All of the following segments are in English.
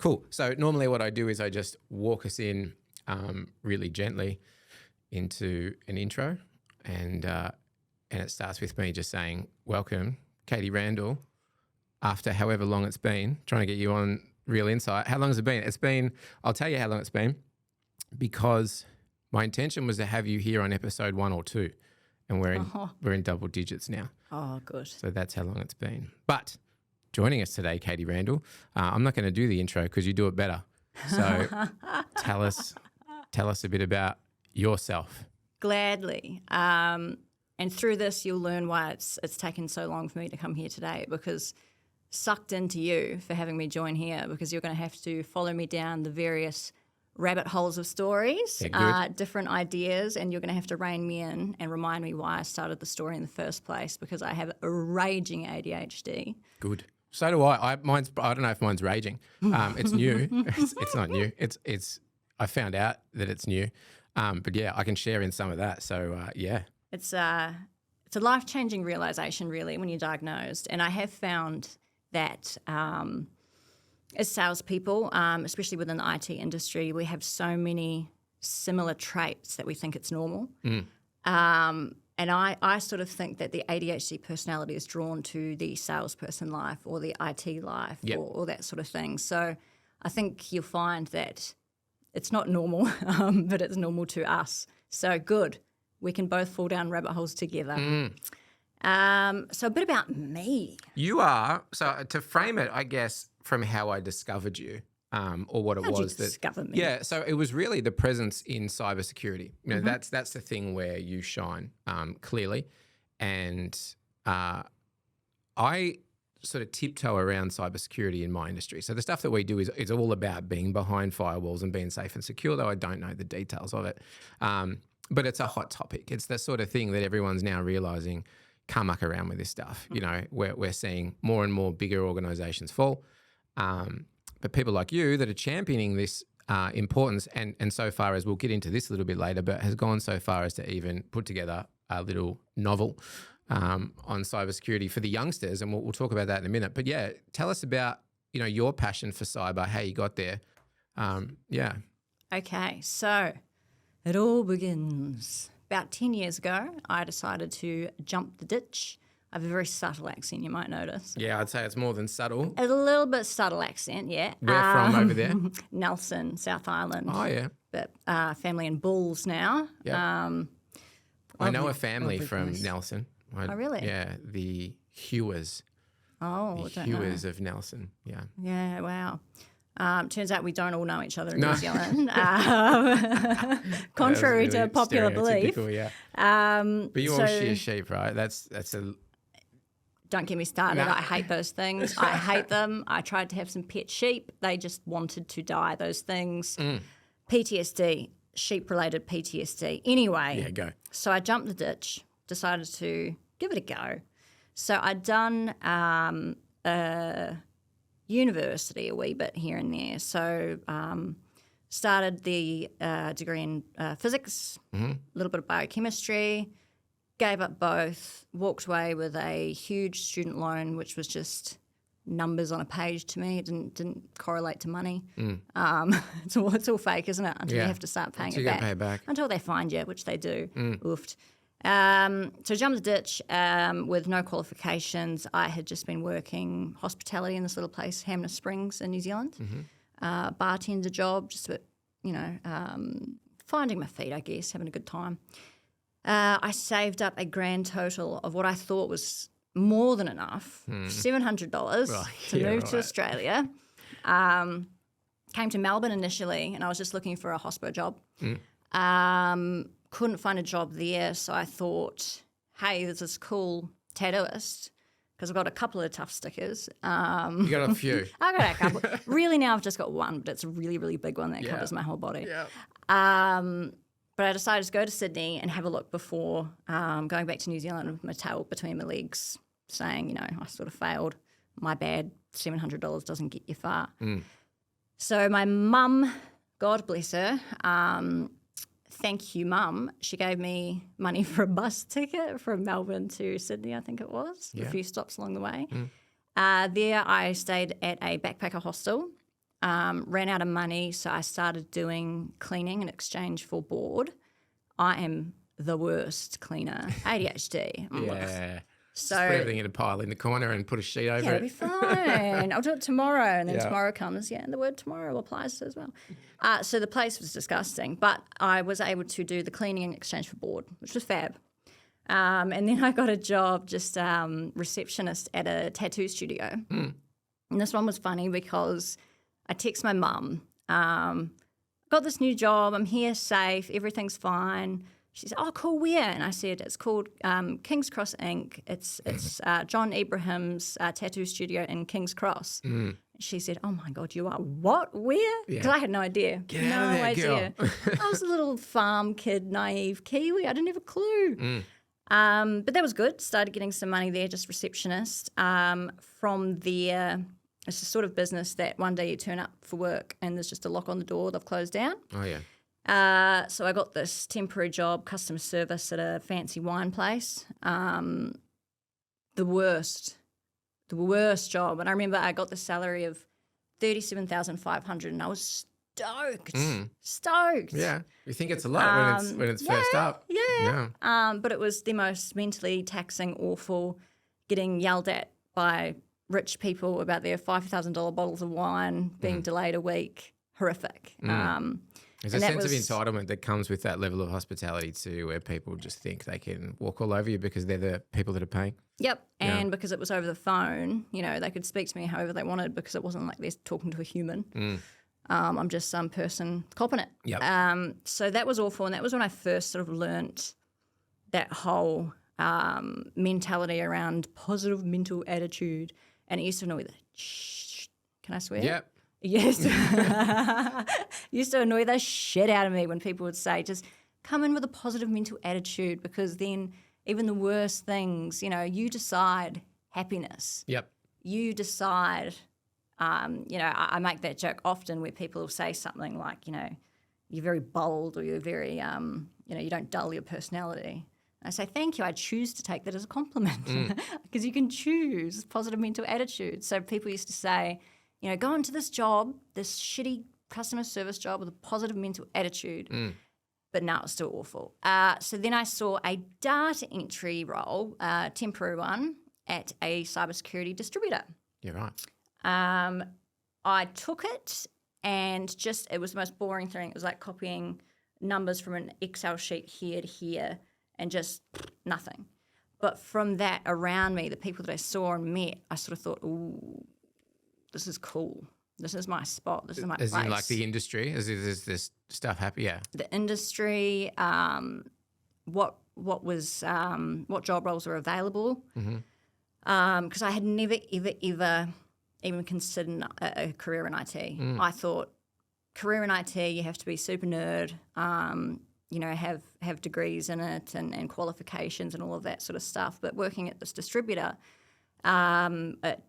Cool. So normally what I do is I just walk us in really gently into an intro, and it starts with me just saying, welcome, Caity Randall, after however long it's been, trying to get you on Real Insight. How long has it been? I'll tell you how long it's been, because my intention was to have you here on episode 1 or 2, and we're in double digits now. Oh, good. So that's how long it's been. But joining us today, Caity Randall, I'm not going to do the intro because you do it better. So tell us a bit about yourself. Gladly. And through this, you'll learn why it's taken so long for me to come here today, because sucked into you for having me join here, because you're going to have to follow me down the various rabbit holes of stories, different ideas, and you're going to have to rein me in and remind me why I started the story in the first place, because I have a raging ADHD. Good. So do I. I don't know if mine's raging. It's new. It's not new. It's. I found out that it's new, but yeah, I can share in some of that. So yeah, it's a life-changing realization, really, when you're diagnosed. And I have found that as salespeople, especially within the IT industry, we have so many similar traits that we think it's normal. And I sort of think that the ADHD personality is drawn to the salesperson life or the IT life or that sort of thing. So I think you'll find that it's not normal, but it's normal to us. So good. We can both fall down rabbit holes together. So a bit about me. You are, so to frame it, I guess, from how I discovered you, or what it How'd was you discover me? Yeah, so it was really the presence in cybersecurity. You know, that's the thing where you shine clearly, and I sort of tiptoe around cybersecurity in my industry. So the stuff that we do is all about being behind firewalls and being safe and secure, though I don't know the details of it. But it's a hot topic. It's the sort of thing that everyone's now realizing, can't muck around with this stuff. You know, we're seeing more and more bigger organizations fall. But people like you that are championing this importance, and so far as, we'll get into this a little bit later, but has gone so far as to even put together a little novel on cybersecurity for the youngsters, and we'll talk about that in a minute. But yeah, tell us about, you know, your passion for cyber, how you got there. Yeah. Okay, so it all begins about 10 years ago. I decided to jump the ditch. I have a very subtle accent, you might notice. Yeah, I'd say it's more than subtle. A little bit subtle accent, yeah. Where from over there? Nelson, South Island. Oh, yeah. But family in Bulls now. Yeah. I know a family from Nelson. Oh, really? Yeah, the Hewers. Oh, the Hewers of Nelson, yeah. Yeah, wow. Turns out we don't all know each other in New Zealand, contrary to popular belief. Yeah. But you all shear sheep, right? That's a... Don't get me started. No. I hate those things. I hate them. I tried to have some pet sheep. They just wanted to die, those things. PTSD, sheep-related PTSD. Anyway, yeah, go. So I jumped the ditch, decided to give it a go. So I'd done university a wee bit here and there. So started the degree in physics, a little bit of biochemistry, gave up both, walked away with a huge student loan, which was just numbers on a page to me. It didn't correlate to money. It's all fake, isn't it? Until you have to start paying it back. Pay it back. Until they find you, which they do. Oofed. So jumped the ditch with no qualifications. I had just been working hospitality in this little place, Hamner Springs in New Zealand. Bartender job, just a bit, you know, finding my feet, I guess, having a good time. I saved up a grand total of what I thought was more than enough, $700 to move to Australia. Came to Melbourne initially, and I was just looking for a hospo job. Couldn't find a job there, so I thought, hey, there's this cool tattooist, because I've got a couple of tough stickers. You got a few. I got a couple. Really now I've just got one, but it's a really, really big one that covers my whole body. But I decided to go to Sydney and have a look before going back to New Zealand with my tail between my legs, saying, you know, I sort of failed. My bad, $700 doesn't get you far. So my mum, God bless her, thank you, Mum, she gave me money for a bus ticket from Melbourne to Sydney, I think it was, a few stops along the way. There I stayed at a backpacker hostel ran out of money, so I started doing cleaning in exchange for board. I am the worst cleaner. ADHD. Yeah. So Just put everything in a pile in the corner and put a sheet over it'll it. be fine. I'll do it tomorrow. And then Yeah. tomorrow comes, and the word tomorrow applies as well. So the place was disgusting, but I was able to do the cleaning in exchange for board, which was fab. And then I got a job just receptionist at a tattoo studio. And this one was funny because I text my mum, got this new job, I'm here safe, everything's fine. She said, oh, cool, where? And I said, it's called King's Cross Inc. It's John Abraham's tattoo studio in King's Cross. She said, oh, my God, you are what? Where? Because I had no idea. Get out of there, idea. girl. I was a little farm kid, naive Kiwi. I didn't have a clue. But that was good. Started getting some money there, just receptionist. From there, it's the sort of business that one day you turn up for work and there's just a lock on the door, they've closed down. Oh, yeah. So I got this temporary job, customer service at a fancy wine place. The worst job. And I remember I got the salary of $37,500 and I was stoked. Yeah. You think it's a lot when it's first up. Yeah. But it was the most mentally taxing, awful, getting yelled at by rich people about their $5,000 bottles of wine being delayed a week. Horrific. There's a sense of entitlement that comes with that level of hospitality too, where people just think they can walk all over you because they're the people that are paying. Yep, and because it was over the phone, they could speak to me however they wanted because it wasn't like they're talking to a human. I'm just some person copping it. Yep. So that was awful, and that was when I first sort of learnt that whole mentality around positive mental attitude, and it used to annoy the can I swear? Yep. Yes. Used to annoy the shit out of me when people would say, just come in with a positive mental attitude, because then even the worst things, you decide happiness. Yep. You decide, I make that joke often where people will say something like, you're very bold, or you're very, you don't dull your personality. I say, thank you. I choose to take that as a compliment because you can choose positive mental attitude. So people used to say, go into this job, this shitty customer service job with a positive mental attitude. But now it's still awful. So then I saw a data entry role, temporary one, at a cybersecurity distributor. You're right. I took it and it was the most boring thing. It was like copying numbers from an Excel sheet here to here and just nothing. But from that, around me, the people that I saw and met, I sort of thought, ooh, this is cool. This is my spot. This is my place. As in like the industry? As is this stuff happy? Yeah. The industry, what job roles were available. Because I had never, ever even considered a career in IT. I thought career in IT, you have to be super nerd, have degrees in it and qualifications and all of that sort of stuff. But working at this distributor, it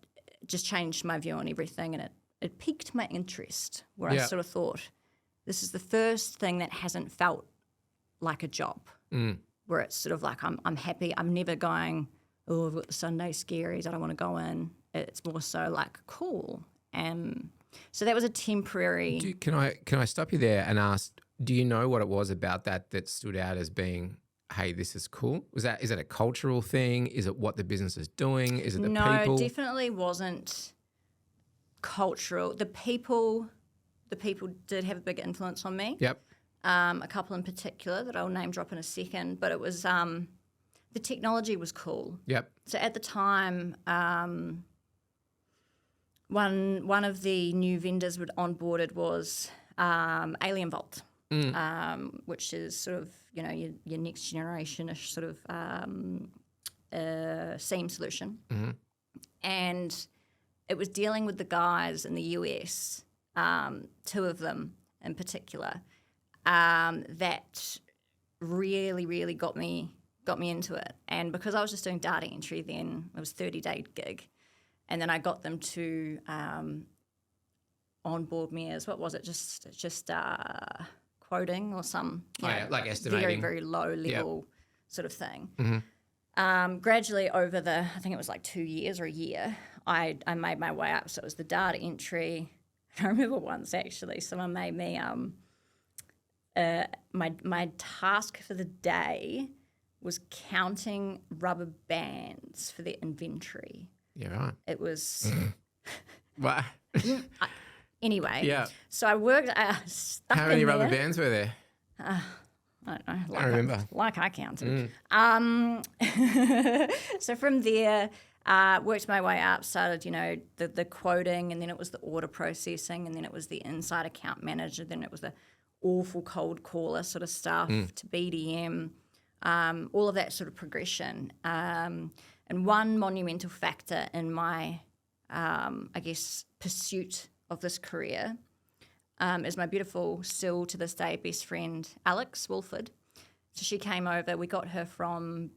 just changed my view on everything, and it piqued my interest, where I sort of thought, this is the first thing that hasn't felt like a job, where it's sort of like I'm happy. I'm never going, oh, I've got the Sunday scaries, I don't want to go in. It's more so like, cool. So that was a temporary... Can I stop you there and ask, do you know what it was about that stood out as being, hey, this is cool? Is it a cultural thing? Is it what the business is doing? Is it the people? No, it definitely wasn't cultural. The people did have a big influence on me. Yep. A couple in particular that I'll name drop in a second, but it was the technology was cool. Yep. So at the time, one of the new vendors we'd onboarded was Alien Vault, which is sort of your next generation-ish sort of SIEM solution, and it was dealing with the guys in the US, two of them in particular, that really, really got me into it. And because I was just doing data entry then, it was a 30-day gig, and then I got them to onboard me as, what was it, just quoting or some like estimating, very, very low level sort of thing. Gradually over I think it was like 2 years or a year, I made my way up. So it was the data entry, I remember once actually someone made me my task for the day was counting rubber bands for the inventory. Yeah, right. It was Wow. anyway. Yeah. So I worked. Stuck How many in rubber there. bands were there? I don't know. I remember. Like I counted. So from there, worked my way up, started, the quoting, and then it was the order processing, and then it was the inside account manager, then it was the awful cold caller sort of stuff to BDM, all of that sort of progression. And one monumental factor in my, pursuit of this career is my beautiful, still to this day, best friend, Alex Wolford. So she came over. We got her from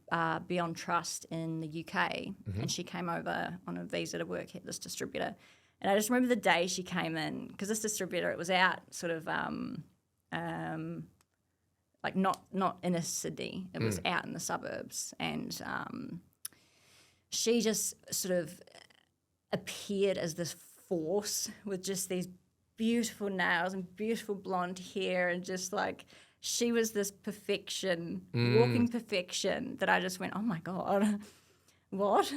Beyond Trust in the UK, and she came over on a visa to work at this distributor. And I just remember the day she came in, because this distributor, it was out sort of like not in a city. It was out in the suburbs, and she just sort of appeared as this force with just these beautiful nails and beautiful blonde hair, and just like she was this perfection, walking perfection, that I just went, oh my God, what?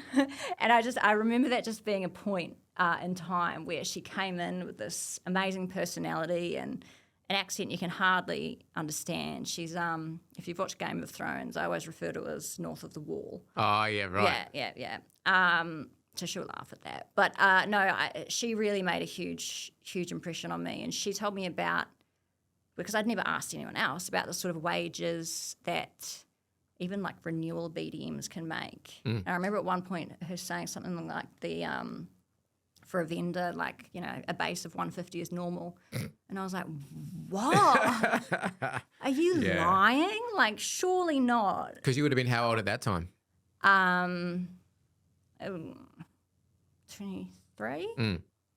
And I remember that just being a point in time where she came in with this amazing personality and an accent you can hardly understand. She's, if you've watched Game of Thrones, I always refer to her as north of the wall. Oh, yeah, right. Yeah. So she'll laugh at that. But she really made a huge, huge impression on me. And she told me about, because I'd never asked anyone else, about the sort of wages that even like renewal BDMs can make. And I remember at one point her saying something like for a vendor, like, a base of 150 is normal. And I was like, what? Are you lying? Like, surely not. Because you would have been how old at that time? 23.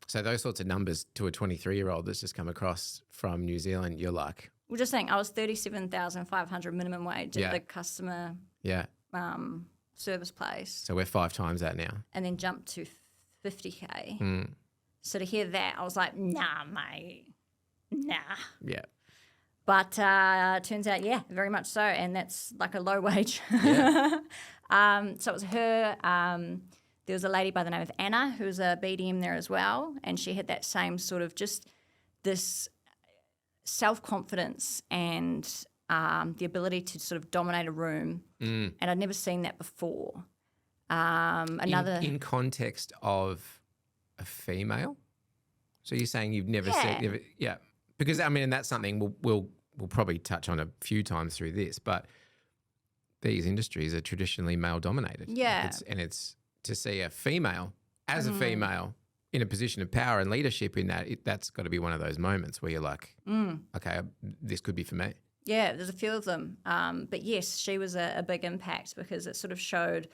So those sorts of numbers to a 23-year-old that's just come across from New Zealand, you're like... We're just saying I was 37,500 minimum wage at the customer service place. So we're 5 times that now. And then jumped to 50K. So to hear that, I was like, nah, mate, nah. Yeah. But turns out, very much so. And that's like a low wage. Yeah. So it was her. There was a lady by the name of Anna who was a BDM there as well. And she had that same sort of just this self-confidence and the ability to sort of dominate a room. And I'd never seen that before. In context of a female? So you're saying you've never seen... Yeah. Because, I mean, and that's something we'll probably touch on a few times through this, but these industries are traditionally male-dominated. Yeah. It's to see a female as a female in a position of power and leadership in that, that's got to be one of those moments where you're like, okay, this could be for me. Yeah, there's a few of them. But yes, she was a big impact because it sort of showed,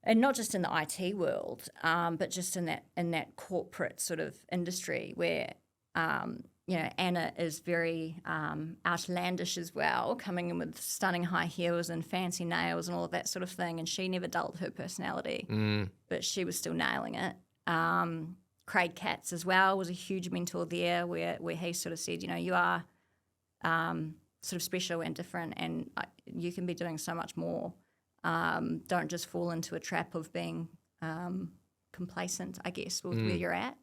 and not just in the IT world, but just in that corporate sort of industry where, Anna is very outlandish as well, coming in with stunning high heels and fancy nails and all of that sort of thing, and she never dulled her personality, but she was still nailing it. Craig Katz as well was a huge mentor there where he sort of said, you are sort of special and different, and you can be doing so much more. Don't just fall into a trap of being complacent, I guess, with where you're at.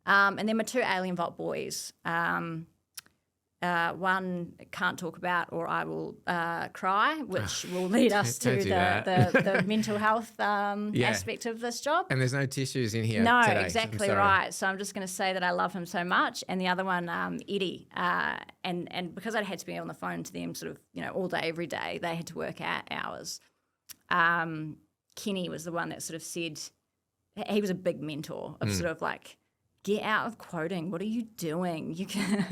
And then my 2 Alien Vault boys. One can't talk about or I will cry, which will lead us to the mental health aspect of this job. And there's no tissues in here No, today. exactly right. So I'm just going to say that I love him so much. And the other one, Eddie. And because I had to be on the phone to them sort of, all day, every day, they had to work out hours. Kenny was the one that sort of said, he was a big mentor of sort of like, get out of quoting. What are you doing? You can,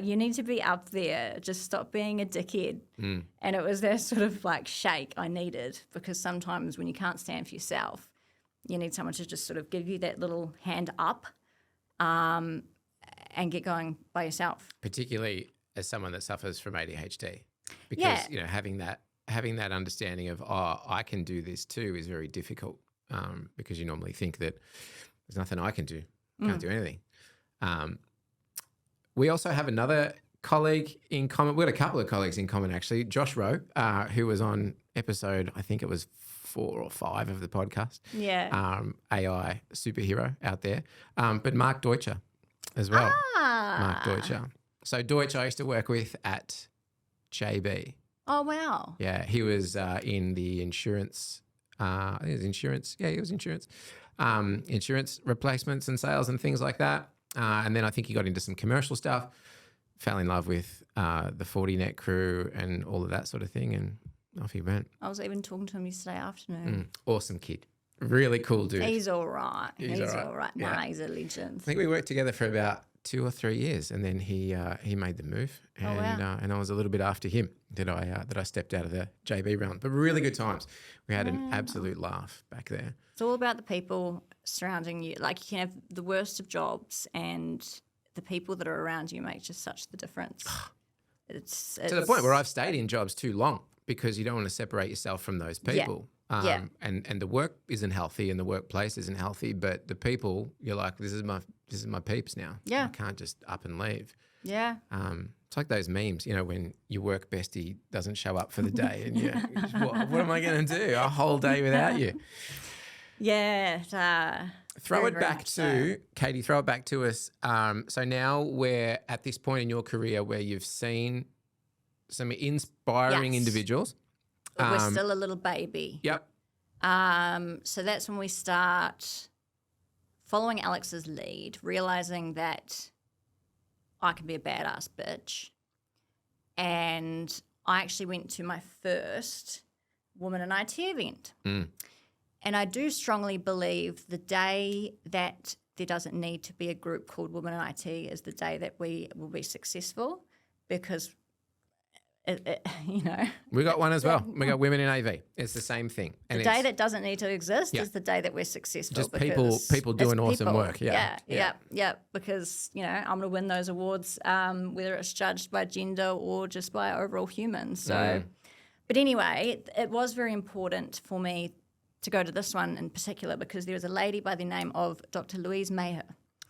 you need to be up there. Just stop being a dickhead. And it was that sort of like shake I needed, because sometimes when you can't stand for yourself, you need someone to just sort of give you that little hand up and get going by yourself. Particularly as someone that suffers from ADHD, because having that understanding of I can do this too is very difficult, because you normally think that there's nothing I can do. Can't do anything. We also have another colleague in common. We've got a couple of colleagues in common, actually. Josh Rowe, who was on episode, I think it was 4 or 5 of the podcast. Yeah. AI superhero out there. But Mark Deutscher as well. Mark Deutscher. So Deutsch I used to work with at JB. Oh, wow. Yeah, he was in the insurance. I think it was insurance. Yeah, he was insurance. Insurance replacements and sales and things like that. And then I think he got into some commercial stuff, fell in love with the 40net crew and all of that sort of thing, and off he went. I was even talking to him yesterday afternoon. Awesome kid. Really cool dude. He's all right. He's all all right. right. Yeah. Nah, he's a legend. I think we worked together for about 2 or 3 years, and then he made the move, and and I was a little bit after him that I stepped out of the JB realm. But really good times. We had an absolute laugh back there. It's all about the people surrounding you. Like, you can have the worst of jobs, and the people that are around you make just such the difference. It's to the point where I've stayed in jobs too long because you don't want to separate yourself from those people. And the work isn't healthy and the workplace isn't healthy, but the people, you're like, this is my peeps now. Yeah. I can't just up and leave. Yeah. It's like those memes, when your work bestie doesn't show up for the day and you're, what am I going to do? A whole day without you. Yeah. Throw it back to Caity. Throw it back to us. So now we're at this point in your career where you've seen some inspiring individuals. But we're still a little baby. Yep. So that's when we start following Alex's lead, realizing that I can be a badass bitch. And I actually went to my first Women in IT event. And I do strongly believe the day that there doesn't need to be a group called Women in IT is the day that we will be successful, because we got one as well. We got Women in AV. It's the same thing. And the day that doesn't need to exist is the day that we're successful. Just people doing awesome work. Yeah. Because I'm going to win those awards, whether it's judged by gender or just by overall humans. So, but anyway, it was very important for me to go to this one in particular because there was a lady by the name of Dr. Louise Maher.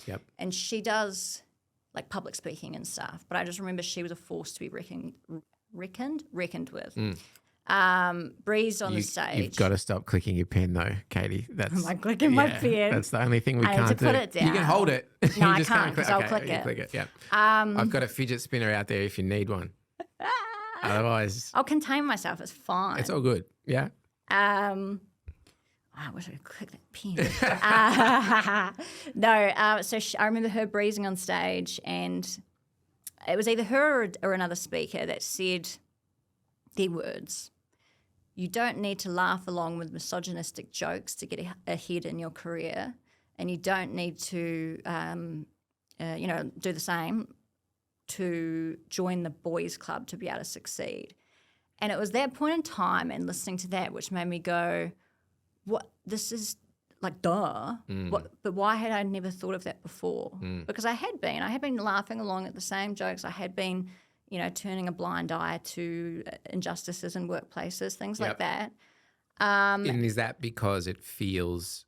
Yep. And she does like public speaking and stuff. But I just remember she was a force to be reckoned with. Breezed on the stage. You've got to stop clicking your pen though, Caity. Am I clicking my pen? That's the only thing we can't do. Put it down. You can hold it. No, I can't because I'll click it. Click it. Yeah. I've got a fidget spinner out there if you need one. Otherwise, I'll contain myself. It's fine. It's all good. Yeah. I wish I could click that pen. No, so I remember her breezing on stage, and it was either her or another speaker that said their words. You don't need to laugh along with misogynistic jokes to get ahead in your career, and you don't need to, do the same to join the boys' club to be able to succeed. And it was that point in time and listening to that which made me go, what, this is like, duh. But why had I never thought of that before? Because I had been laughing along at the same jokes. I had been, turning a blind eye to injustices in workplaces, things like that. And is that because it feels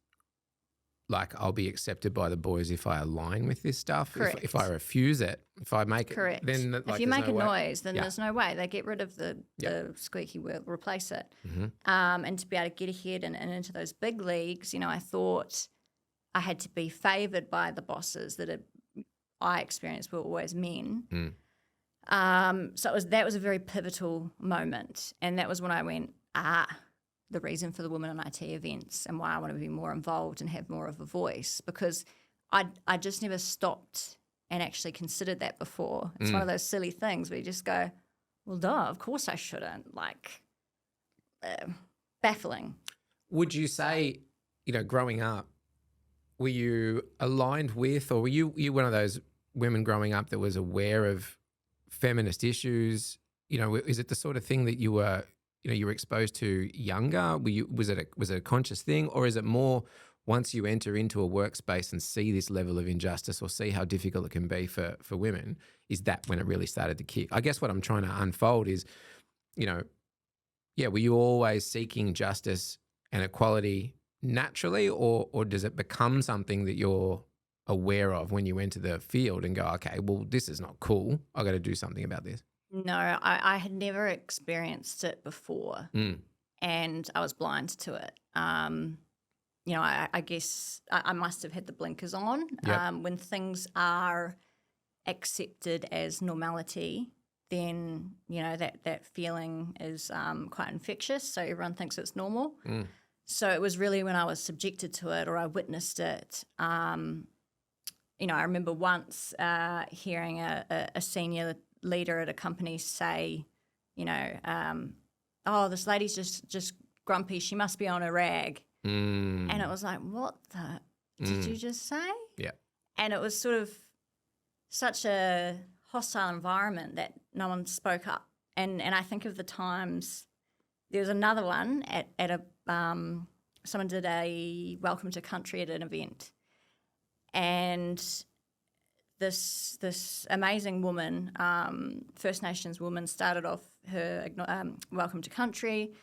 like I'll be accepted by the boys if I align with this stuff? Correct. If I refuse it, if I make Correct. it, then if you make a noise, then there's no way. They get rid of the squeaky wheel, replace it. And to be able to get ahead and into those big leagues, I thought I had to be favoured by the bosses that I experienced were always men. So that was a very pivotal moment. And that was when I went, the reason for the Women in IT events and why I want to be more involved and have more of a voice, because I just never stopped and actually considered that before. It's one of those silly things where you just go, well, duh, of course I shouldn't. Baffling. Would you say, growing up, were you aligned with, or were you one of those women growing up that was aware of feminist issues? Is it the sort of thing that you were exposed to younger? Was it a conscious thing, or is it more once you enter into a workspace and see this level of injustice or see how difficult it can be for women, is that when it really started to kick? I guess what I'm trying to unfold is, were you always seeking justice and equality naturally, or does it become something that you're aware of when you enter the field and go, okay, well, this is not cool. I got to do something about this? No, I had never experienced it before, and I was blind to it. I guess I must have had the blinkers on. When things are accepted as normality, then, that feeling is quite infectious, so everyone thinks it's normal. So it was really when I was subjected to it or I witnessed it. I remember once hearing a senior leader at a company say, oh, this lady's just grumpy. She must be on a rag. And it was like, what the did you just say? Yeah. And it was sort of such a hostile environment that no one spoke up. And I think of the times, there was another one at a someone did a welcome to country at an event, and this amazing woman, First Nations woman, started off her welcome to country,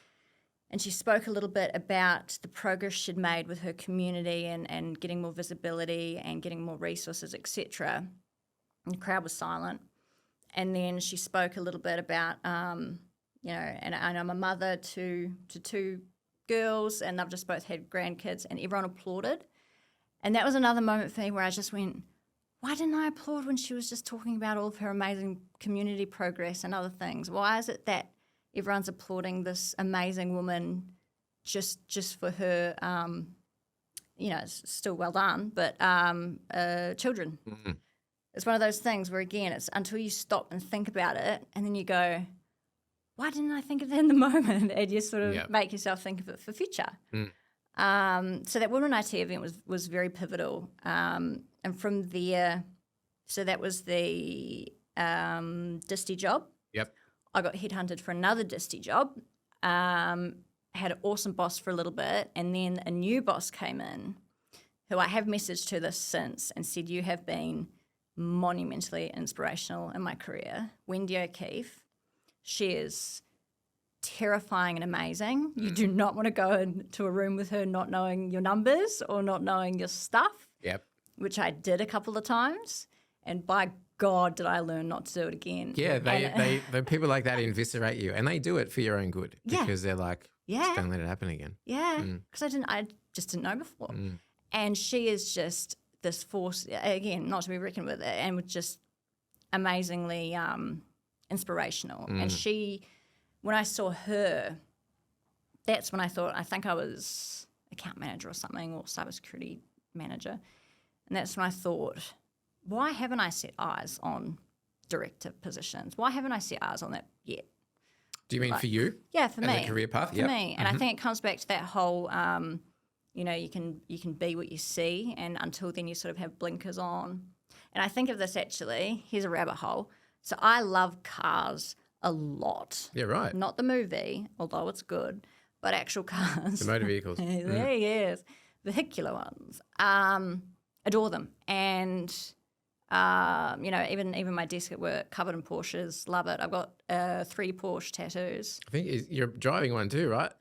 and she spoke a little bit about the progress she'd made with her community and getting more visibility and getting more resources, etc. And the crowd was silent. And then she spoke a little bit about, and I'm a mother to two girls, and they've just both had grandkids, and everyone applauded. And that was another moment for me where I just went, why didn't I applaud when she was just talking about all of her amazing community progress and other things? Why is it that everyone's applauding this amazing woman just for her, it's still well done, but children? Mm-hmm. It's one of those things where, again, it's until you stop and think about it, and then you go, why didn't I think of that in the moment? And you sort of make yourself think of it for future. So that Women IT event was very pivotal. And from there, so that was the disty job. Yep. I got headhunted for another disty job, had an awesome boss for a little bit, and then a new boss came in who I have messaged to this since and said, you have been monumentally inspirational in my career. Wendy O'Keefe, she is terrifying and amazing. You do not want to go into a room with her not knowing your numbers or not knowing your stuff. Yep. Which I did a couple of times, and by God, did I learn not to do it again. Yeah, the people like that eviscerate you, and they do it for your own good because they're like, just don't let it happen again. Yeah, because I just didn't know before. And she is just this force, again, not to be reckoned with, and was just amazingly inspirational. And she, when I saw her, that's when I thought, I think I was account manager or something, or cybersecurity manager. And that's when I thought, why haven't I set eyes on director positions? Why haven't I set eyes on that yet? Do you mean for you? Yeah, for me. As a career path? For me. And I think it comes back to that whole, you can be what you see, and until then you sort of have blinkers on. And I think of this actually, here's a rabbit hole. So I love cars a lot. Yeah, right. Not the movie, although it's good, but actual cars. The motor vehicles. There he is. Vehicular ones. Adore them. And, even my desk at work covered in Porsches. Love it. I've got 3 Porsche tattoos. I think you're driving one too, right?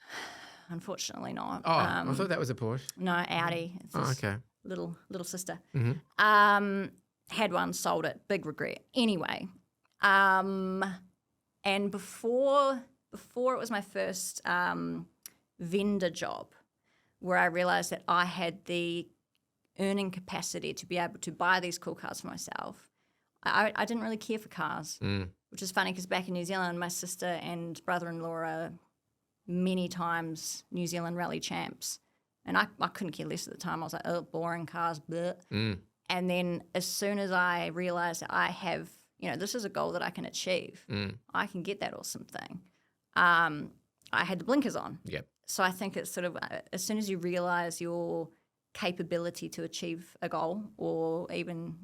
Unfortunately not. Oh, I thought that was a Porsche. No, Audi. It's okay. Little sister. Had one, sold it. Big regret. Anyway, and before it was my first vendor job, where I realised that I had the earning capacity to be able to buy these cool cars for myself. I didn't really care for cars, which is funny because back in New Zealand, my sister and brother-in-law are many times New Zealand rally champs. And I couldn't care less at the time. I was like, oh, boring cars, bleh. And then as soon as I realised that I have, this is a goal that I can achieve, I can get that awesome thing, I had the blinkers on. Yep. So I think it's sort of as soon as you realise your capability to achieve a goal or even,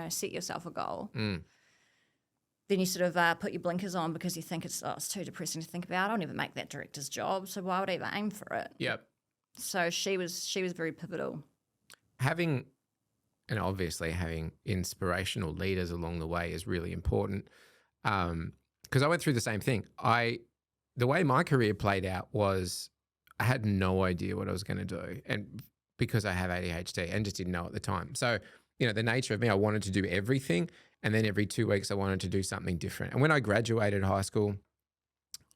set yourself a goal, then you sort of put your blinkers on because you think it's too depressing to think about. I'll never make that director's job, so why would I even aim for it? Yep. So she was very pivotal. Having inspirational leaders along the way is really important, because I went through the same thing. The way my career played out was I had no idea what I was going to do, and because I have ADHD and just didn't know at the time. So the nature of me, I wanted to do everything. And then every 2 weeks, I wanted to do something different. And when I graduated high school,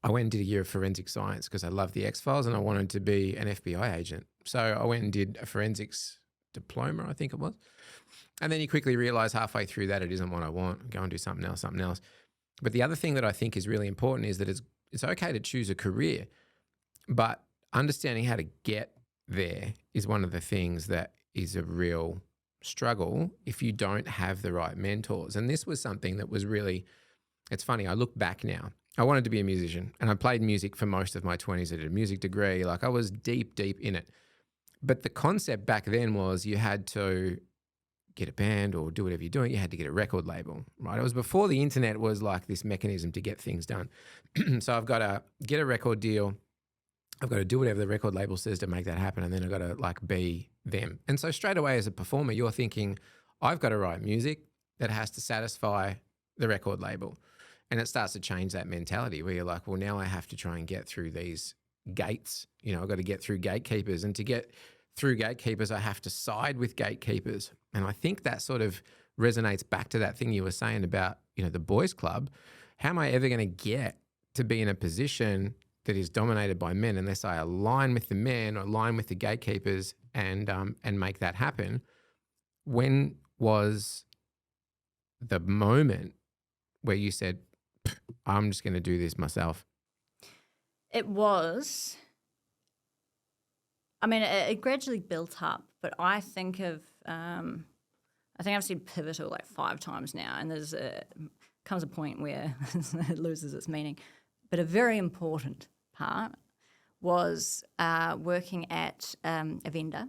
I went and did a year of forensic science because I loved the X-Files and I wanted to be an FBI agent. So I went and did a forensics diploma, I think it was. And then you quickly realize halfway through that it isn't what I want. Go and do something else. But the other thing that I think is really important is that it's okay to choose a career, but understanding how to get there is one of the things that is a real struggle if you don't have the right mentors. And this was something that was really, it's funny, I look back now. I wanted to be a musician and I played music for most of my 20s. I did a music degree. Like I was deep in it. But the concept back then was you had to get a band or do whatever you're doing. You had to get a record label, right? It was before the internet was like this mechanism to get things done. So I've got to get a record deal. I've got to do whatever the record label says to make that happen. And then I've got to like be them. And so straight away as a performer, you're thinking, I've got to write music that has to satisfy the record label. And it starts to change that mentality where you're like, well, now I have to try and get through these gates. I've got to get through gatekeepers. And to get through gatekeepers, I have to side with gatekeepers. And I think that sort of resonates back to that thing you were saying about, the boys club. How am I ever going to get to be in a position that is dominated by men unless I align with the men or align with the gatekeepers and make that happen? When was the moment where you said, I'm just going to do this myself? It was, it gradually built up, but I think I've seen pivotal like 5 times now, and comes a point where it loses its meaning. But a very important part was working at a vendor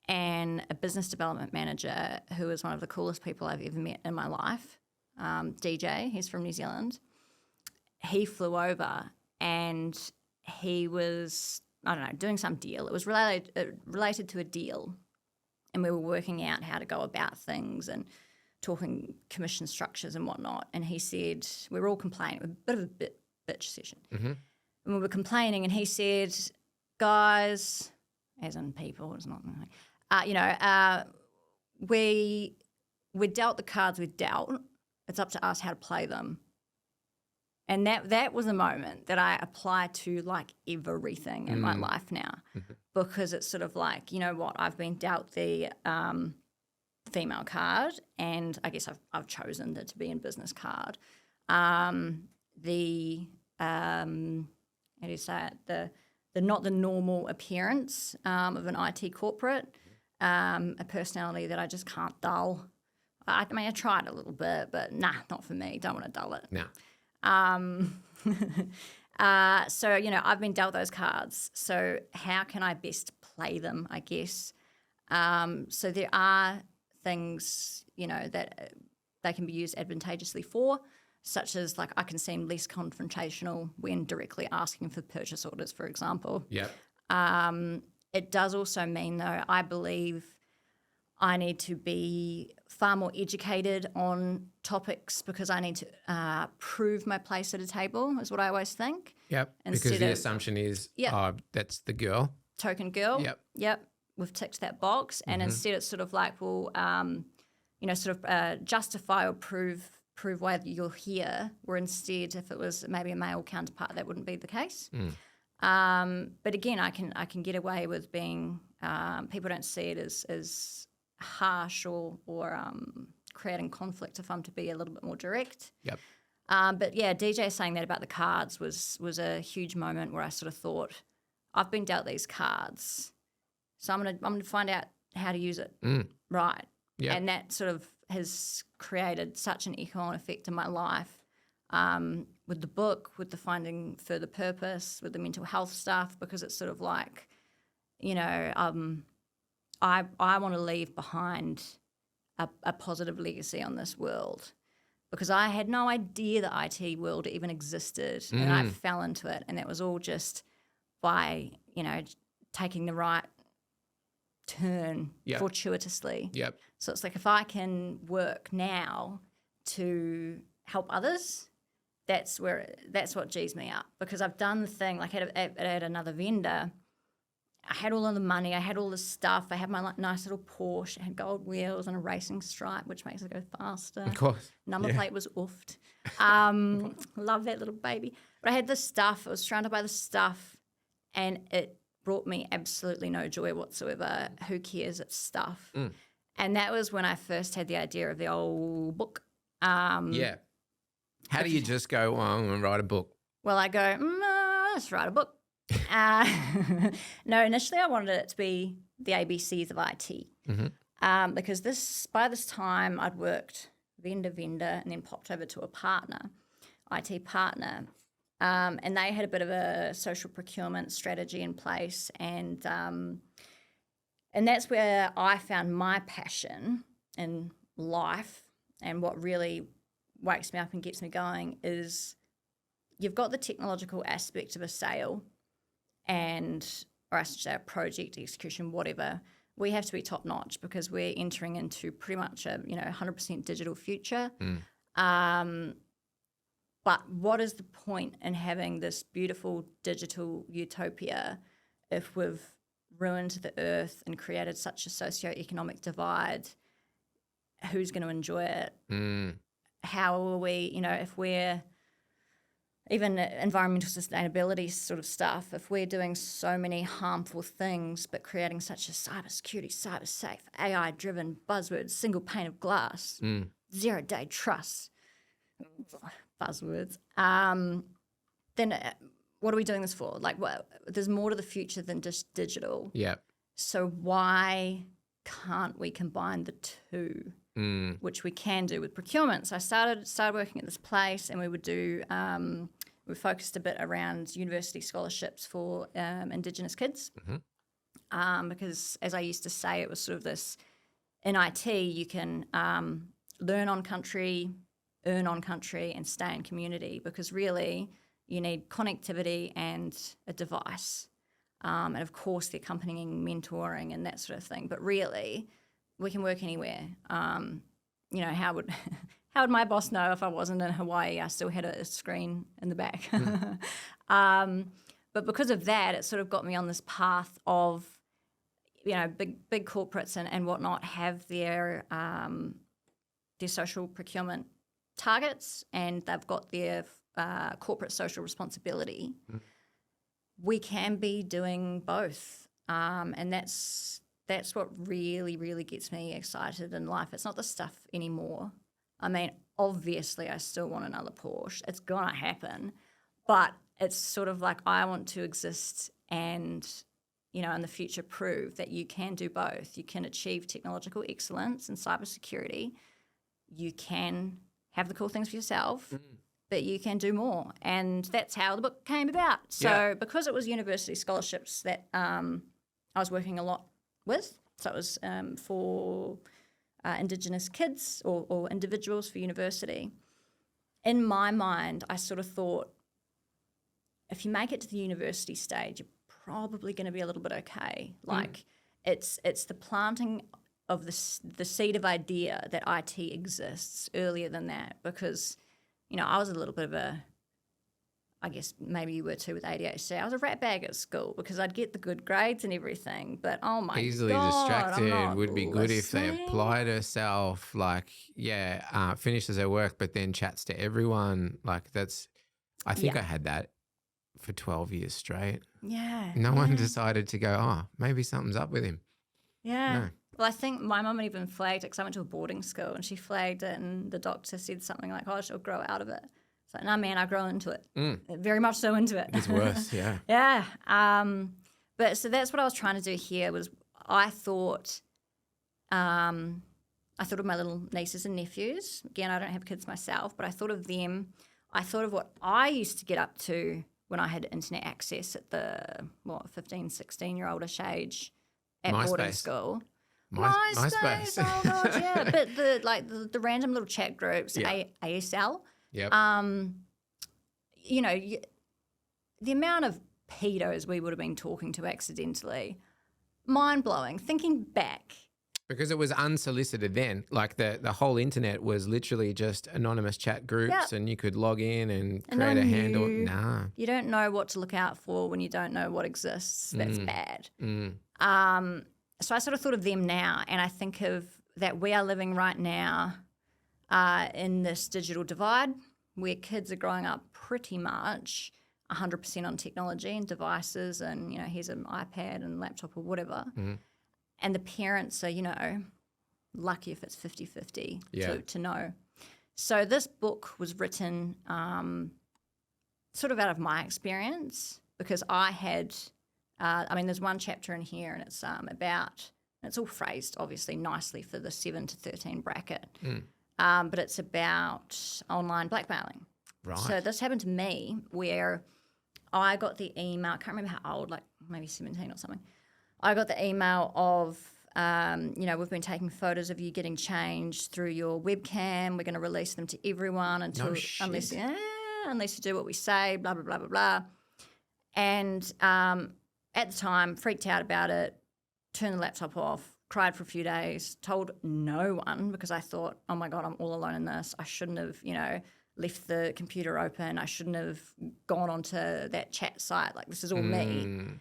and a business development manager who was one of the coolest people I've ever met in my life. DJ, he's from New Zealand. He flew over and he was, doing some deal. It was related to a deal, and we were working out how to go about things and talking commission structures and whatnot. And he said, we were all complaining, a bit of a bitch session. Mm-hmm. And we were complaining, and he said, guys, as in people, it's not, we're dealt the cards we're dealt. It's up to us how to play them. And that was a moment that I apply to like everything in my life now, because it's sort of like, I've been dealt the female card, and I guess I've chosen it to be in business card. How do you say it? The not the normal appearance of an IT corporate, a personality that I just can't dull. I tried a little bit, but not for me. Don't want to dull it. No. So, I've been dealt those cards. So how can I best play them, I guess? So there are things, that they can be used advantageously for, such as like I can seem less confrontational when directly asking for purchase orders, for example. Yeah. It does also mean, though, I believe I need to be far more educated on topics because I need to prove my place at a table, is what I always think. Yep, because the assumption is, that's the girl. Token girl. Yep. We've ticked that box. And instead it's sort of like, well, justify or prove why you're here, where instead if it was maybe a male counterpart, that wouldn't be the case. But again, I can get away with being, people don't see it as harsh or creating conflict if I'm to be a little bit more direct. Yep. But yeah, DJ saying that about the cards was a huge moment where I sort of thought, I've been dealt these cards, so I'm gonna find out how to use it right. Yep. And that sort of has created such an echo-on effect in my life, with the book, with the finding further purpose, with the mental health stuff, because it's sort of like, I want to leave behind a positive legacy on this world, because I had no idea the IT world even existed, and I fell into it, and that was all just by, taking the right turn fortuitously. Yep. So it's like if I can work now to help others, that's what G's me up, because I've done the thing, like at another vendor, I had all of the money. I had all the stuff. I had my nice little Porsche. It had gold wheels and a racing stripe, which makes it go faster. Of course. Number plate was oofed. Love that little baby. But I had the stuff. I was surrounded by the stuff, and it brought me absolutely no joy whatsoever. Who cares? It's stuff. And that was when I first had the idea of the old book. Yeah. How do you just go, and write a book? Well, I go, let's write a book. No, initially I wanted it to be the ABCs of IT. Because by this time I'd worked vendor, and then popped over to a partner, IT partner. And they had a bit of a social procurement strategy in place. And that's where I found my passion in life, and what really wakes me up and gets me going is you've got the technological aspect of a sale or I should say a project execution, whatever. We have to be top notch because we're entering into pretty much a 100% digital future. But what is the point in having this beautiful digital utopia if we've ruined the earth and created such a socioeconomic divide? Who's going to enjoy it? How will we, if we're even environmental sustainability sort of stuff, if we're doing so many harmful things but creating such a cybersecurity, cyber safe, AI-driven buzzwords, single pane of glass, zero-day trust, buzzwords, then what are we doing this for? Like, there's more to the future than just digital. Yeah. So why can't we combine the two, which we can do with procurement? So I started working at this place, and we would do we focused a bit around university scholarships for Indigenous kids, because as I used to say, it was sort of this, in IT you can learn on country, earn on country, and stay in community, because really you need connectivity and a device, and of course the accompanying mentoring and that sort of thing. But really, we can work anywhere. How would my boss know if I wasn't in Hawaii? I still had a screen in the back. But because of that, it sort of got me on this path of, big corporates and whatnot have their social procurement targets, and they've got their corporate social responsibility. We can be doing both, and that's what really, really gets me excited in life. It's not the stuff anymore. I mean, obviously I still want another Porsche. It's going to happen. But it's sort of like I want to exist and, in the future prove that you can do both. You can achieve technological excellence in cybersecurity. You can have the cool things for yourself, but you can do more. And that's how the book came about. So because it was university scholarships that I was working a lot with, so it was for Indigenous kids or individuals for university. In my mind, I sort of thought, if you make it to the university stage, you're probably going to be a little bit okay. Like it's the planting of the seed of idea that IT exists earlier than that, because, I was a little bit of I guess maybe you were too with ADHD. I was a rat bag at school because I'd get the good grades and everything, but oh my easily God, distracted would be good if they applied herself, finishes her work, but then chats to everyone. I think I had that for 12 years straight. Yeah. No one decided to go, maybe something's up with him. Yeah. No. Well, I think my mum had even flagged it because I went to a boarding school, and she flagged it, and the doctor said something like, she'll grow out of it. It's like, no, man, I grow into it. Very much so into it. It's worse, yeah. Yeah. But so that's what I was trying to do here was I thought of my little nieces and nephews. Again, I don't have kids myself, but I thought of them. I thought of what I used to get up to when I had internet access at the 15, 16-year-oldish age at boarding school. MySpace. Oh God, yeah. But the random little chat groups, ASL. Yep. The amount of pedos we would have been talking to accidentally, mind blowing. Thinking back, Because it was unsolicited then. Like the whole internet was literally just anonymous chat groups and you could log in and create a handle. Nah. You don't know what to look out for when you don't know what exists. That's bad. So I sort of thought of them now, and I think of that we are living right now in this digital divide where kids are growing up pretty much 100% on technology and devices and, here's an iPad and laptop or whatever. And the parents are, lucky if it's 50-50 to know. So this book was written sort of out of my experience because I had, there's one chapter in here and it's it's all phrased obviously nicely for the 7 to 13 bracket, but it's about online blackmailing. Right. So this happened to me where I got the email, I can't remember how old, like maybe 17 or something. I got the email of, we've been taking photos of you getting changed through your webcam. We're going to release them to everyone unless you do what we say, blah, blah, blah, blah, blah. And at the time, freaked out about it, turned the laptop off, cried for a few days, told no one because I thought, oh, my God, I'm all alone in this. I shouldn't have, left the computer open. I shouldn't have gone onto that chat site. Like, this is all me.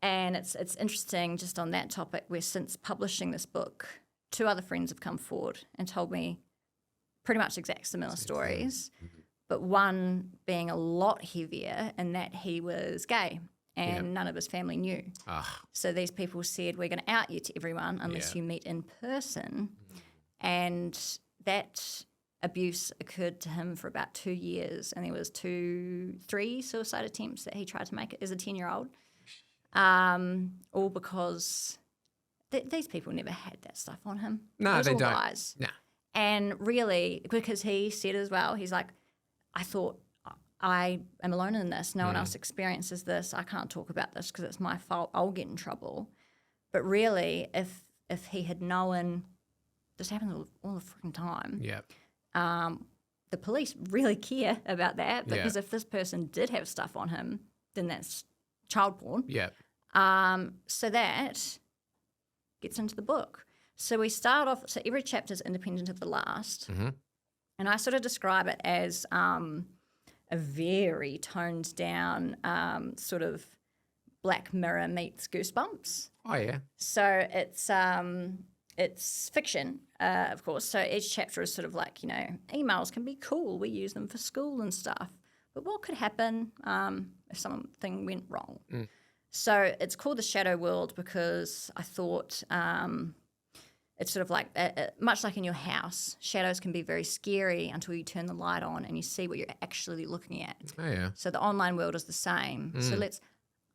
And it's interesting just on that topic where since publishing this book, 2 other friends have come forward and told me pretty much exact similar stories, but one being a lot heavier in that he was gay and none of his family knew. So these people said, we're going to out you to everyone unless you meet in person. And that abuse occurred to him for about 2 years, and there was 3 suicide attempts that he tried to make as a 10-year-old. All because these people never had that stuff on him. No, they don't. Lies. No. And really, because he said as well, he's like, I thought I am alone in this. No one else experiences this. I can't talk about this because it's my fault. I'll get in trouble. But really, if he had known this happens all the freaking time, the police really care about that because if this person did have stuff on him, then that's child porn. So that gets into the book. So we start off, so every chapter is independent of the last. And I sort of describe it as a very toned down sort of Black Mirror meets Goosebumps. Oh, yeah. So it's fiction, of course. So each chapter is sort of like, emails can be cool. We use them for school and stuff. But what could happen if something went wrong? So it's called The Shadow World because I thought it's sort of like, much like in your house, shadows can be very scary until you turn the light on and you see what you're actually looking at. Oh, yeah. So the online world is the same. So let's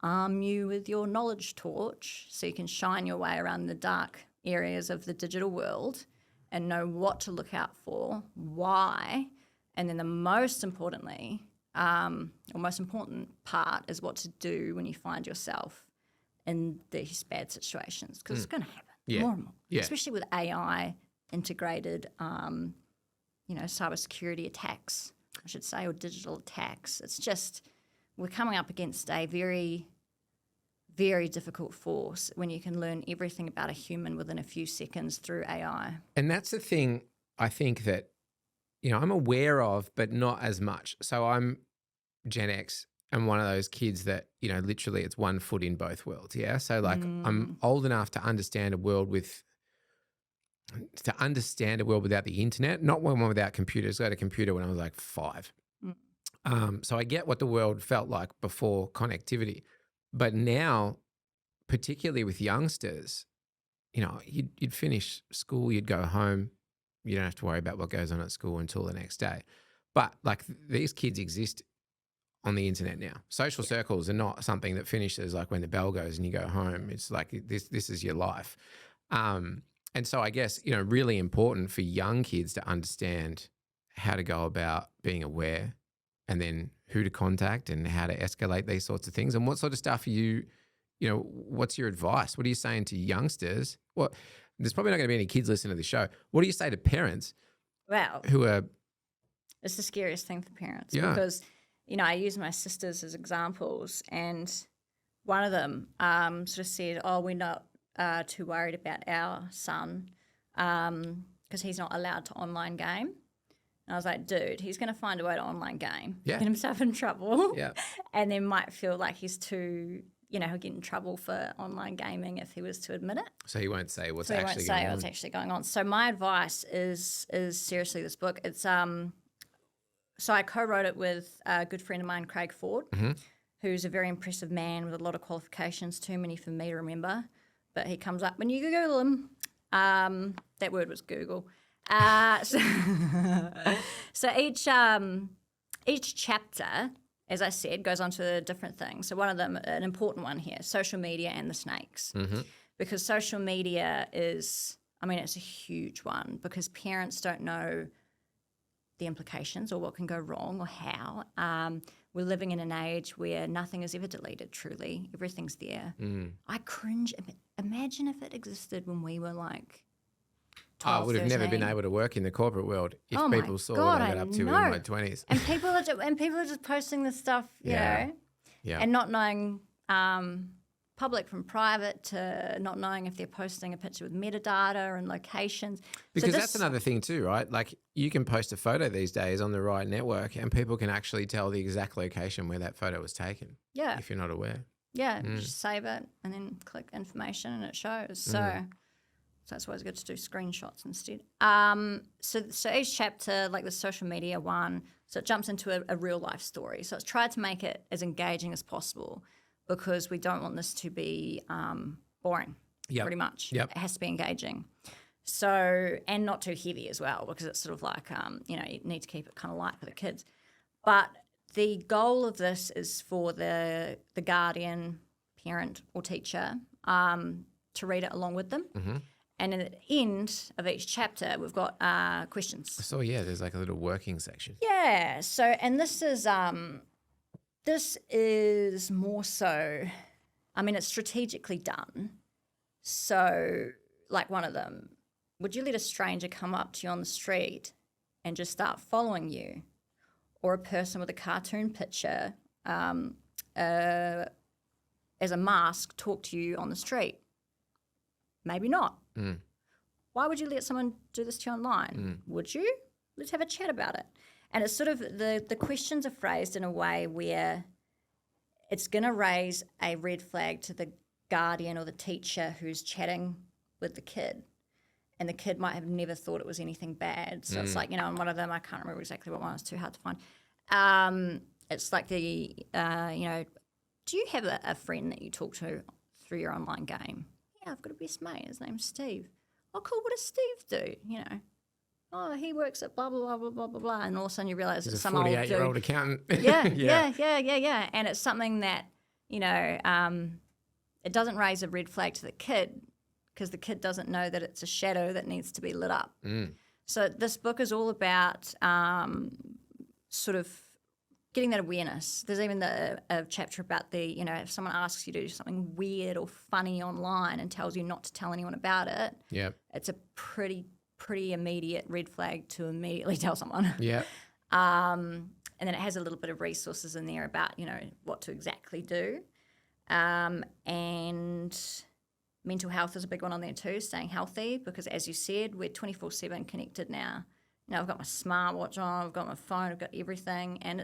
arm you with your knowledge torch so you can shine your way around the dark areas of the digital world and know what to look out for, why, and then the most important part is what to do when you find yourself in these bad situations because it's going to happen more and more, especially with AI integrated, cybersecurity attacks, I should say, or digital attacks. It's just we're coming up against a very, very difficult force when you can learn everything about a human within a few seconds through AI. And that's the thing I think that, I'm aware of, but not as much. So I'm Gen X and one of those kids that, literally it's one foot in both worlds. Yeah. So like I'm old enough to understand a world without the internet, not one without computers. I had a computer when I was like 5. So I get what the world felt like before connectivity. But now, particularly with youngsters, you'd finish school, you'd go home. You don't have to worry about what goes on at school until the next day. But like these kids exist on the internet now. Social circles are not something that finishes like when the bell goes and you go home. It's like this is your life. And so I guess, really important for young kids to understand how to go about being aware and then who to contact and how to escalate these sorts of things. And what sort of stuff what's your advice? What are you saying to youngsters? Well, there's probably not going to be any kids listening to the show. What do you say to parents who are... It's the scariest thing for parents because, I use my sisters as examples and one of them sort of said, we're not too worried about our son because he's not allowed to online game. And I was like, dude, he's going to find a way to online game, Yeah. get himself in trouble, Yeah. and then might feel like he's too, he'll get in trouble for online gaming if he was to admit it. So he won't say what's So he actually won't going say on. what's actually going on. So my advice is seriously this book. It's so I co-wrote it with a good friend of mine, Craig Ford, who's a very impressive man with a lot of qualifications, too many for me to remember. But he comes up when you Google him. That word was Google. So each chapter, as I said, goes on to different things. So one of them, an important one here, social media and the snakes. Because social media is, it's a huge one because parents don't know the implications or what can go wrong or how. We're living in an age where nothing is ever deleted, truly. Everything's there. I cringe. Imagine if it existed when we were like 12, I would have 13. never been able to work in the corporate world if Oh my people saw God, what I got up to in know. my 20s. And people are just posting this stuff, you Yeah. know, Yeah. and not knowing public from private to not knowing if they're posting a picture with metadata and locations. Because that's another thing too, right? Like you can post a photo these days on the right network and people can actually tell the exact location where that photo was taken. Yeah. If you're not aware. Yeah, just save it and then click information and it shows. So that's always good to do screenshots instead. So each chapter, like the social media one, so it jumps into a real life story. So it's tried to make it as engaging as possible because we don't want this to be boring, pretty much. Yep. It has to be engaging. So, and not too heavy as well because it's sort of like, you need to keep it kind of light for the kids. But the goal of this is for the guardian, parent or teacher to read it along with them. And at the end of each chapter, we've got questions. So yeah, there's like a little working section. Yeah. So, and this is more so, it's strategically done. So, like one of them, would you let a stranger come up to you on the street and just start following you? Or a person with a cartoon picture as a mask talk to you on the street? Maybe not. Why would you let someone do this to you online? Would you? Let's have a chat about it. And it's sort of the questions are phrased in a way where it's going to raise a red flag to the guardian or the teacher who's chatting with the kid. And the kid might have never thought it was anything bad. So it's like, and one of them, I can't remember exactly what one, it's too hard to find. It's like do you have a friend that you talk to through your online game? Yeah, I've got a best mate. His name's Steve. Oh, cool. What does Steve do? Oh, he works at blah, blah, blah, blah, blah, blah, blah. And all of a sudden you realise it's some old dude. 48-year-old accountant. Yeah. And it's something that, it doesn't raise a red flag to the kid because the kid doesn't know that it's a shadow that needs to be lit up. So this book is all about sort of getting that awareness. There's even a chapter about if someone asks you to do something weird or funny online and tells you not to tell anyone about it, it's a pretty immediate red flag to immediately tell someone. Yeah. And then it has a little bit of resources in there about, what to exactly do. And mental health is a big one on there too, staying healthy, because as you said, we're 24/7 connected now. I've got my smartwatch on, I've got my phone, I've got everything, and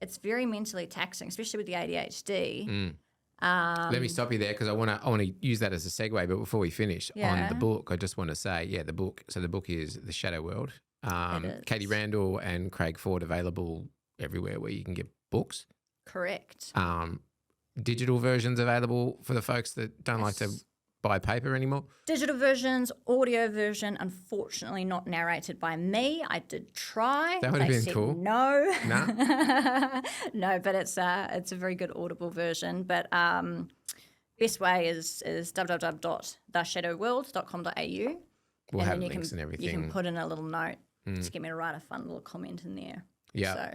it's very mentally taxing, especially with the ADHD. Let me stop you there because I want to use that as a segue. But before we finish on the book, I just want to say, the book. So the book is The Shadow World. Caity Randall and Craig Ford, available everywhere where you can get books. Correct. Digital versions available for the folks that don't like to buy paper anymore. Digital versions, audio version, unfortunately not narrated by me. I did try. That would have been said cool. No. Nah. No, but it's a very good audible version. But best way is www.theshadowworld.com.au. We'll have links and everything. You can put in a little note to get me to write a fun little comment in there. Yeah. So,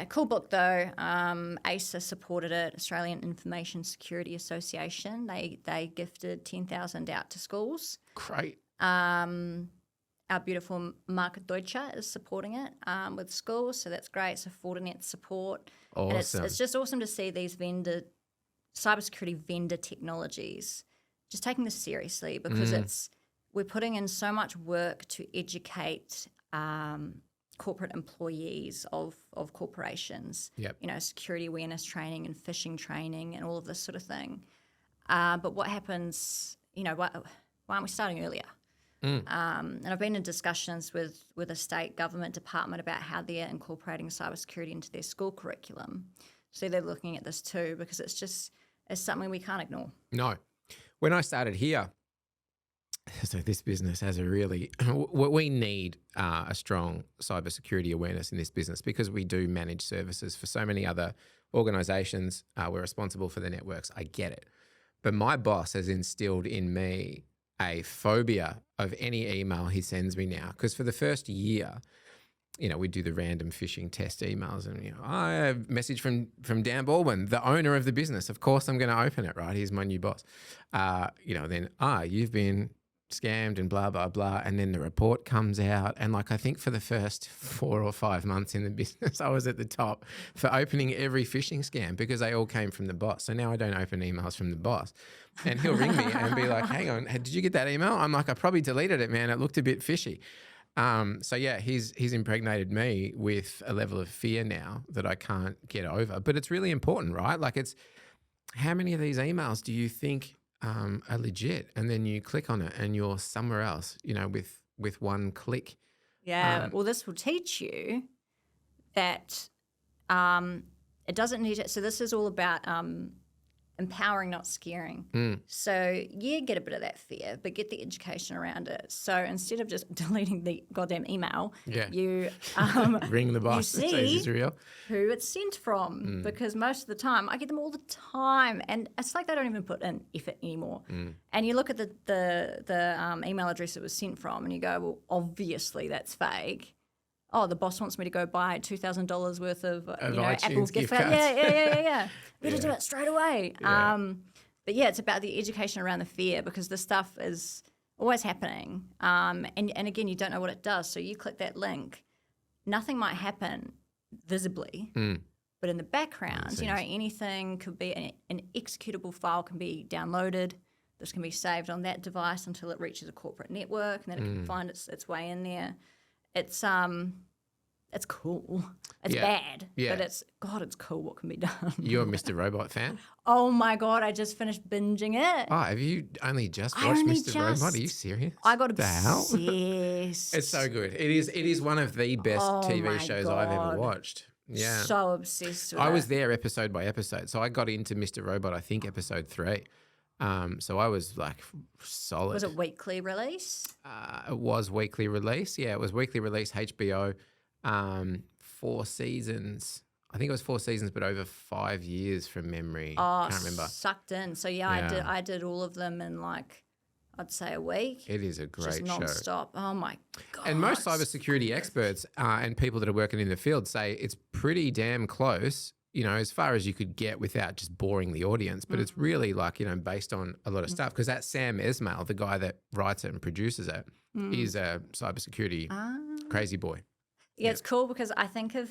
cool book though. ASA supported it, Australian Information Security Association. They gifted 10,000 out to schools. Great. Our beautiful Market Deutsche is supporting it with schools, so that's great. So Fortinet support. Awesome. And it's just awesome to see these cybersecurity vendor technologies just taking this seriously because we're putting in so much work to educate corporate employees of corporations, security awareness training and phishing training and all of this sort of thing. But what happens, why aren't we starting earlier? And I've been in discussions with a state government department about how they're incorporating cybersecurity into their school curriculum. So they're looking at this too because it's something we can't ignore. No. When I started here, so this business has we need a strong cybersecurity awareness in this business because we do manage services for so many other organizations. We're responsible for the networks. I get it. But my boss has instilled in me a phobia of any email he sends me now. Because for the first year, we do the random phishing test emails and, I have a message from Dan Baldwin, the owner of the business. Of course I'm going to open it, right? He's my new boss. Then, you've been scammed and blah, blah, blah. And then the report comes out. And I think for the first 4 or 5 months in the business, I was at the top for opening every phishing scam because they all came from the boss. So now I don't open emails from the boss. And he'll ring me and be like, hang on, did you get that email? I'm like, I probably deleted it, man. It looked a bit fishy. He's impregnated me with a level of fear now that I can't get over. But it's really important, right? It's how many of these emails do you think are legit? And then you click on it and you're somewhere else, with one click. Yeah. Well, this will teach you that it doesn't need to. So this is all about empowering, not scaring. So get a bit of that fear, but get the education around it. So instead of just deleting the goddamn email, you ring the boss. You see who it's sent from, because most of the time I get them all the time, and it's like they don't even put in effort anymore. And you look at the email address it was sent from, and you go, well, obviously that's fake. Oh, the boss wants me to go buy $2,000 worth of Apple gift card. Yeah. Better do it straight away. Yeah. But it's about the education around the fear because this stuff is always happening. And again, you don't know what it does. So you click that link, nothing might happen visibly, but in the background, anything could be an executable file can be downloaded. This can be saved on that device until it reaches a corporate network, and then it can find its way in there. It's cool. It's bad, but it's cool what can be done. You're a Mr. Robot fan? Oh my God, I just finished binging it. Oh, have you only just watched Mr. Robot? Are you serious? I got obsessed. It's so good. It is one of the best TV shows I've ever watched. Yeah. So obsessed with it. I was there episode by episode. So I got into Mr. Robot, I think episode 3. So I was solid. Was it weekly release? It was weekly release. Yeah, it was weekly release, HBO. 4 seasons. I think it was 4 seasons, but over 5 years from memory. Can't remember. Sucked in. So I did all of them in I'd say a week. It is a great show. Just non-stop. Oh my God. And most cybersecurity experts and people that are working in the field say it's pretty damn close, as far as you could get without just boring the audience. But it's really based on a lot of stuff, because that Sam Esmail, the guy that writes it and produces it, is a cybersecurity crazy boy. Yeah, it's cool because I feel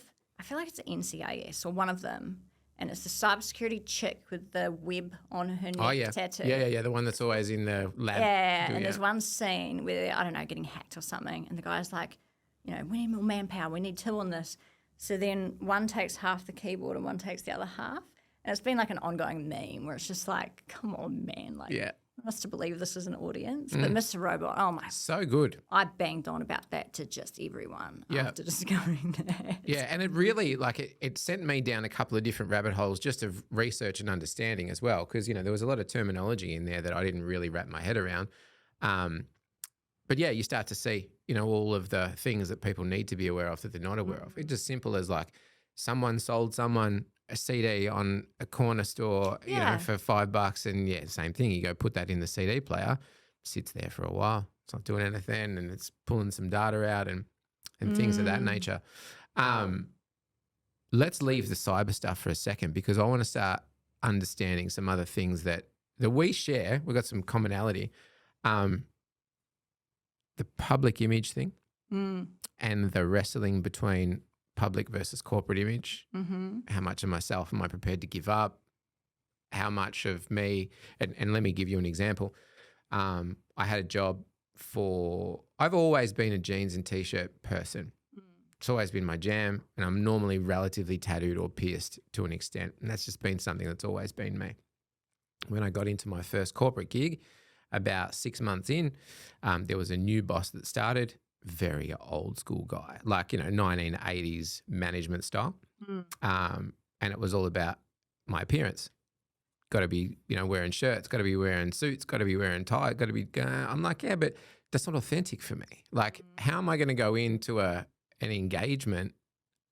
like it's NCIS or one of them, and it's the cybersecurity chick with the web on her neck tattoo. Yeah, the one that's always in the lab. Yeah, and there's one scene where, I don't know, getting hacked or something, and the guy's like, we need more manpower, we need 2 on this. So then one takes half the keyboard and one takes the other half. And it's been an ongoing meme where it's just come on, man. I must have believed this is an audience. But Mr. Robot, oh my. So good. I banged on about that to just everyone after discovering that. Yeah, and it really, it sent me down a couple of different rabbit holes just of research and understanding as well, because, there was a lot of terminology in there that I didn't really wrap my head around. But you start to see, all of the things that people need to be aware of that they're not aware of. It's as simple as someone sold someone a CD on a corner store, for $5, and same thing. You go put that in the CD player, sits there for a while. It's not doing anything, and it's pulling some data out and things of that nature. Let's leave the cyber stuff for a second, because I want to start understanding some other things that we share. We've got some commonality. The public image thing and the wrestling between public versus corporate image. How much of myself am I prepared to give up? How much of me, and let me give you an example. I had a job I've always been a jeans and t-shirt person. It's always been my jam, and I'm normally relatively tattooed or pierced to an extent, and that's just been something that's always been me. When I got into my first corporate gig, about 6 months in, there was a new boss that started, very old school guy, like, 1980s management style. And it was all about my appearance. Got to be, wearing shirts, got to be wearing suits, got to be wearing ties, got to be, I'm like, yeah, but that's not authentic for me. Like, how am I going to go into an engagement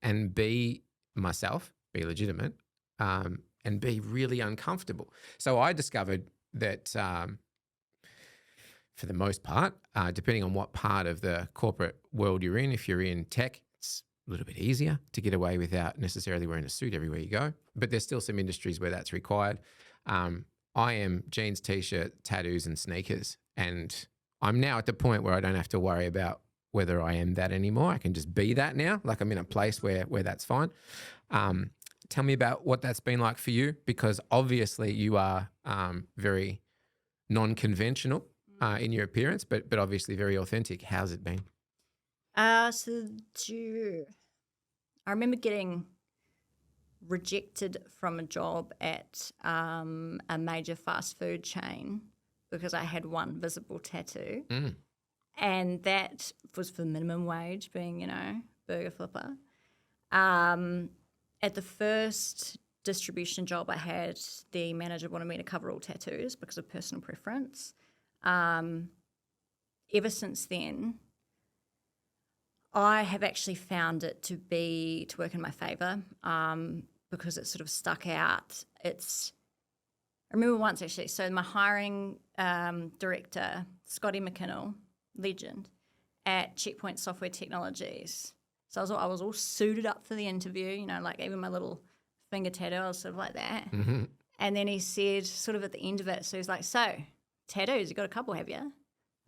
and be myself, be legitimate, and be really uncomfortable? So I discovered that for the most part, depending on what part of the corporate world you're in, if you're in tech, it's a little bit easier to get away without necessarily wearing a suit everywhere you go. But there's still some industries where that's required. I am jeans, t-shirt, tattoos, and sneakers. And I'm now at the point where I don't have to worry about whether I am that anymore. I can just be that now. Like, I'm in a place where that's fine. Tell me about what that's been like for you, because obviously you are very non-conventional in your appearance, but obviously very authentic. How's it been? I remember getting rejected from a job at a major fast food chain because I had one visible tattoo. And that was for minimum wage, being, burger flipper. At the first distribution job I had, the manager wanted me to cover all tattoos because of personal preference. Ever since then, I have actually found it to work in my favour because it sort of stuck out. I remember once actually, so my hiring director, Scotty McKinnell, legend, at Checkpoint Software Technologies. So I was all suited up for the interview, like even my little finger tattoo, I was sort of like that. Mm-hmm. And then he said, sort of at the end of it, so he's like, so, tattoos, you got a couple, have you?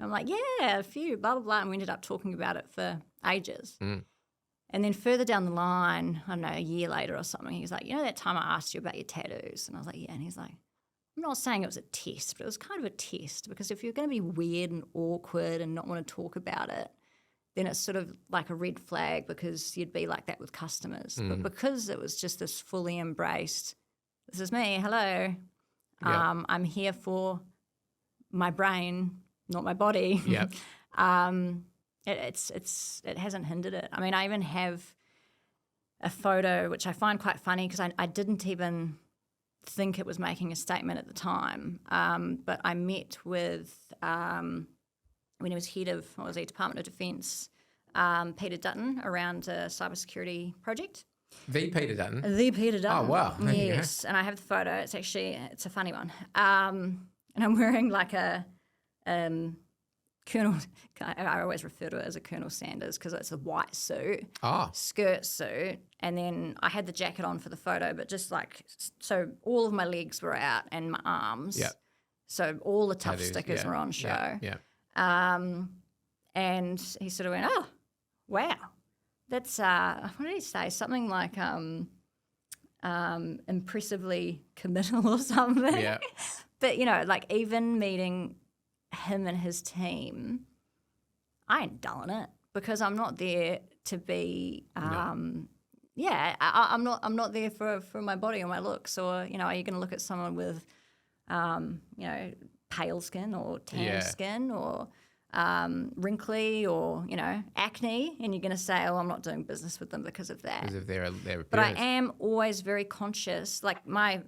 I'm like, yeah, a few, blah, blah, blah. And we ended up talking about it for ages. And then further down the line, I don't know, a year later or something, he's like, that time I asked you about your tattoos? And I was like, yeah. And he's like, I'm not saying it was a test, but it was kind of a test, because if you're going to be weird and awkward and not want to talk about it, then it's sort of like a red flag, because you'd be like that with customers. But because it was just this fully embraced, this is me, hello, I'm here for my brain, not my body. Yep. It hasn't hindered it. I mean, I even have a photo which I find quite funny, because I didn't even think it was making a statement at the time. But I met with when he was head of, Department of Defence, Peter Dutton, around a cybersecurity project. The Peter Dutton? The Peter Dutton. Oh, wow. Yes, and I have the photo. It's a funny one. And I'm wearing like a Colonel, I always refer to it as a Colonel Sanders, because it's a white suit, skirt suit, and then I had the jacket on for the photo, but just like, so all of my legs were out and my arms. Yep. So all the tough Tattoos, stickers were on show. Yeah. And he sort of went, oh, wow. That's, what did he say? Something like impressively committal or something. Yeah. But, like even meeting him and his team, I ain't dulling it, because I'm not there to be, I'm not there for my body or my looks, or, are you going to look at someone with, pale skin or tan skin or wrinkly or, acne, and you're going to say, oh, I'm not doing business with them because of that. Because of their appearance. But I am always very conscious. Like my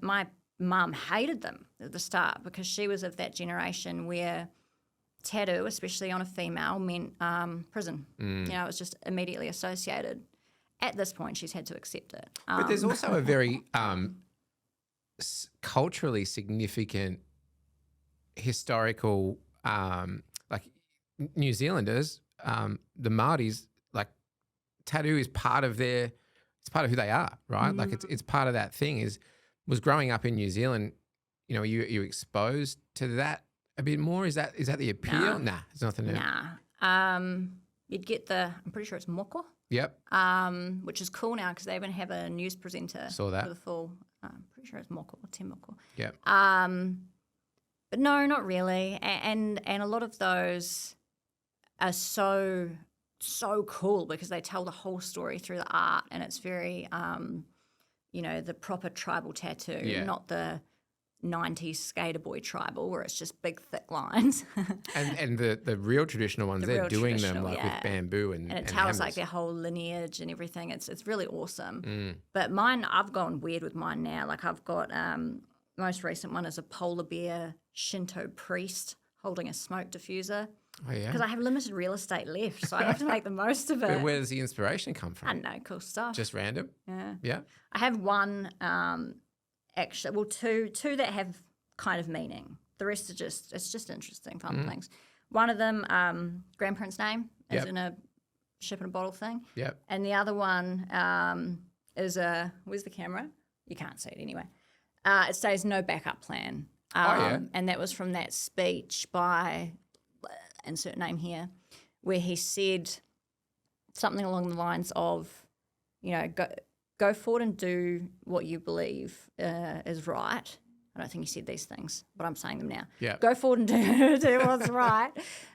mum hated them at the start, because she was of that generation where tattoo, especially on a female, meant prison. It was just immediately associated. At this point, she's had to accept it. But there's also a very culturally significant historical, like New Zealanders, the Māoris, like tattoo is part of it's part of who they are, right? Like it's part of that thing. Was growing up in New Zealand, you exposed to that a bit more? Is that the appeal? Nah, it's nothing new. Nah. You'd get I'm pretty sure it's moko. Yep. Which is cool now, because they even have a news presenter. Saw that. For the full, I'm pretty sure it's moko or te moko. Yep. But no, not really. And a lot of those are so cool because they tell the whole story through the art, and it's very, the proper tribal tattoo, not the 90s skater boy tribal where it's just big thick lines. And the real traditional ones, they're doing them like with bamboo and it tells hammers. like their whole lineage and everything. It's really awesome. But mine, I've gone weird with mine now. Like I've got most recent one is a polar bear Shinto priest holding a smoke diffuser. Oh yeah, because I have limited real estate left, so I have to make the most of it. But where does the inspiration come from? I don't know, cool stuff. Just random? Yeah. I have one, actually, well, two that have kind of meaning. The rest are it's just interesting, fun things. One of them, grandparent's name, is in a ship in a bottle thing. Yep. And the other one is where's the camera? You can't see it anyway. It says no backup plan. And that was from that speech by, insert name here, where he said something along the lines of, go forward and do what you believe is right. I don't think he said these things, but I'm saying them now. Yeah. Go forward and do what's right.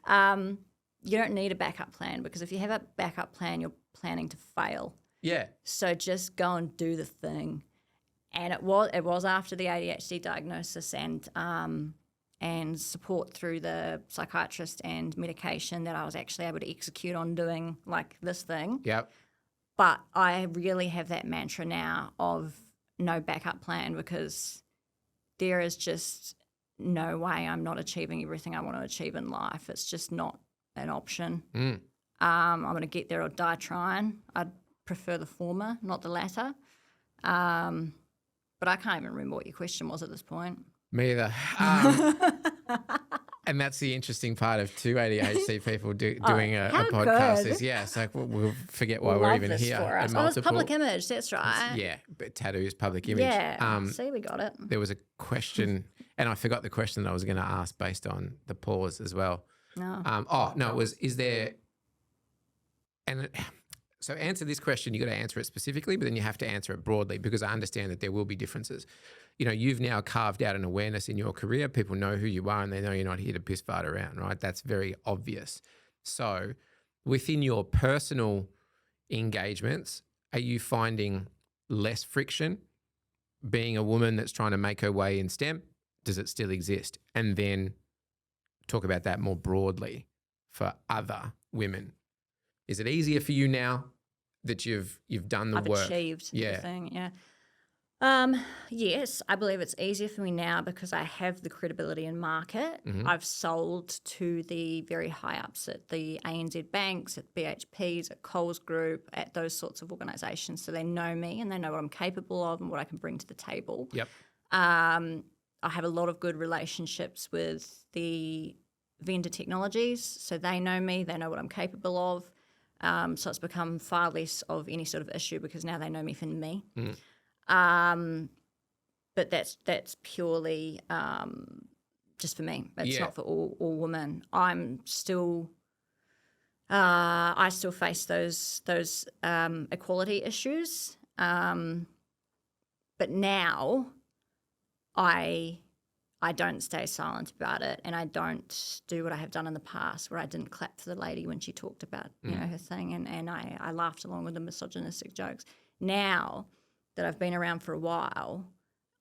You don't need a backup plan, because if you have a backup plan, you're planning to fail. Yeah. So just go and do the thing. And it was after the ADHD diagnosis and support through the psychiatrist and medication that I was actually able to execute on doing like this thing. Yep. But I really have that mantra now of no backup plan, because there is just no way I'm not achieving everything I want to achieve in life. It's just not an option. I'm going to get there or die trying. I'd prefer the former, not the latter. But I can't even remember what your question was at this point. Me either. And that's the interesting part of two ADHD people doing a podcast is, it's like we'll forget why we're even here. For us. Oh, it's public image, that's right. Yeah, but tattoos, public image. Yeah, see, we got it. There was a question, and I forgot the question that I was going to ask based on the pause as well. No. It was, is there, so answer this question, you got to answer it specifically, but then you have to answer it broadly, because I understand that there will be differences. You've now carved out an awareness in your career. People know who you are and they know you're not here to piss fart around, right? That's very obvious. So within your personal engagements, are you finding less friction being a woman that's trying to make her way in STEM? Does it still exist? And then talk about that more broadly for other women. Is it easier for you now that you've done the work? I've achieved everything, yeah. Yes, I believe it's easier for me now because I have the credibility in market. I've sold to the very high ups at the ANZ banks, at BHPs, at Coles Group, at those sorts of organisations. So they know me and they know what I'm capable of and what I can bring to the table. Yep. I have a lot of good relationships with the vendor technologies. So they know me, they know what I'm capable of. So it's become far less of any sort of issue because now they know me for me. But that's purely just for me. It's not for all women. I'm still I still face those equality issues. But now I don't stay silent about it, and I don't do what I have done in the past where I didn't clap for the lady when she talked about her thing, and I laughed along with the misogynistic jokes. Now that I've been around for a while,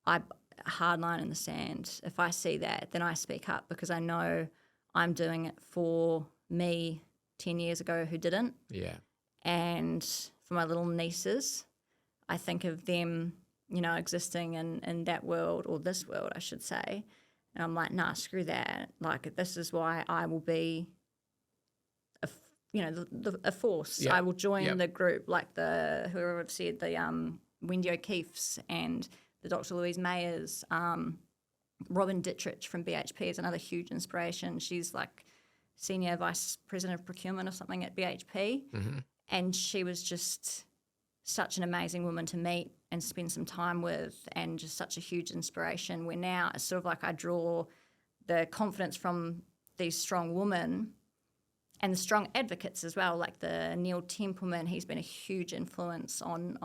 I hard line in the sand. If I see that, then I speak up because I know I'm doing it for me 10 years ago who didn't. Yeah. And for my little nieces, I think of them, existing in that world, or this world, I should say. And I'm like, nah, screw that. Like, this is why I will be a force. Yep. I will join the group, like whoever I've said, the Wendy O'Keeffe's and the Dr. Louise Mayers. Robin Dittrich from BHP is another huge inspiration. She's like Senior Vice President of Procurement or something at BHP. And she was just such an amazing woman to meet and spend some time with, and just such a huge inspiration, where now it's sort of like I draw the confidence from these strong women and the strong advocates as well, like the Neil Templeman. He's been a huge influence on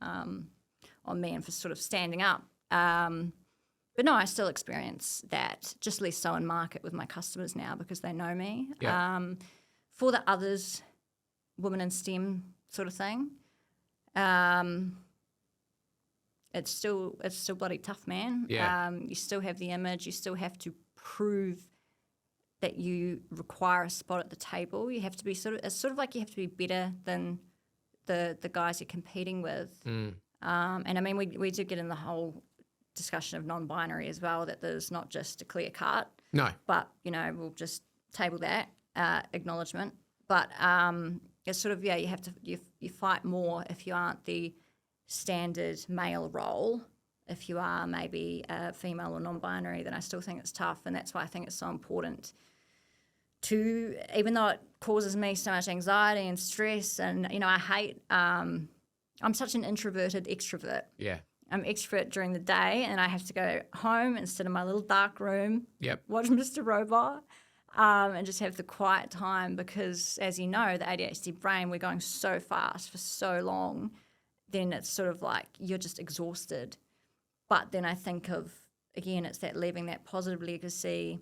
me and for sort of standing up. But no, I still experience that, just less so in market with my customers now because they know me. Yeah. For the others, women in STEM sort of thing, it's still bloody tough, man. Yeah. You still have the image. You still have to prove that you require a spot at the table. You have to be it's sort of like you have to be better than the guys you're competing with. And I mean, we do get in the whole discussion of non-binary as well, that there's not just a clear cut. No. But, we'll just table that acknowledgement. But it's sort of, you have to, you fight more if you aren't the standard male role. If you are maybe a female or non-binary, then I still think it's tough. And that's why I think it's so important to, even though it causes me so much anxiety and stress and, I hate, I'm such an introverted extrovert. Yeah. I'm extrovert during the day and I have to go home and sit in my little dark room, watch Mr. Robot, and just have the quiet time because, as you know, the ADHD brain, we're going so fast for so long, then it's sort of like you're just exhausted. But then I think of, again, it's that leaving that positive legacy,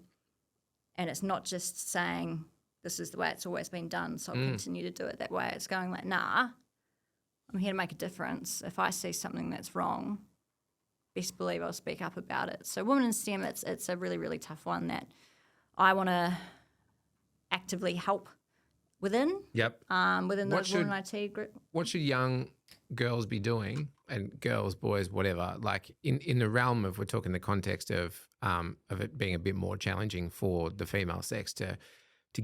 and it's not just saying this is the way it's always been done, so I'll continue to do it that way. It's going like, nah, I'm here to make a difference. If I see something that's wrong, best believe I'll speak up about it. So Women in STEM, it's a really, really tough one that I want to actively help within. Yep. Within the Women IT group. What should young girls be doing, and girls, boys, whatever, like in the realm of, we're talking the context of it being a bit more challenging for the female sex to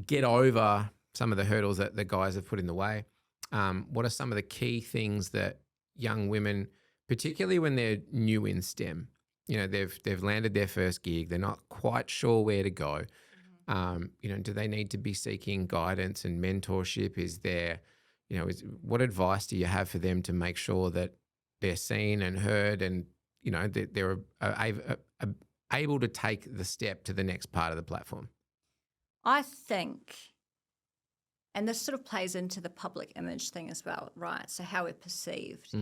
get over some of the hurdles that the guys have put in the way. What are some of the key things that young women, particularly when they're new in STEM, they've landed their first gig, they're not quite sure where to go. Do they need to be seeking guidance and mentorship? Is there, what advice do you have for them to make sure that they're seen and heard and, that they're able to take the step to the next part of the platform? I think, and this sort of plays into the public image thing as well, right? So how we're perceived.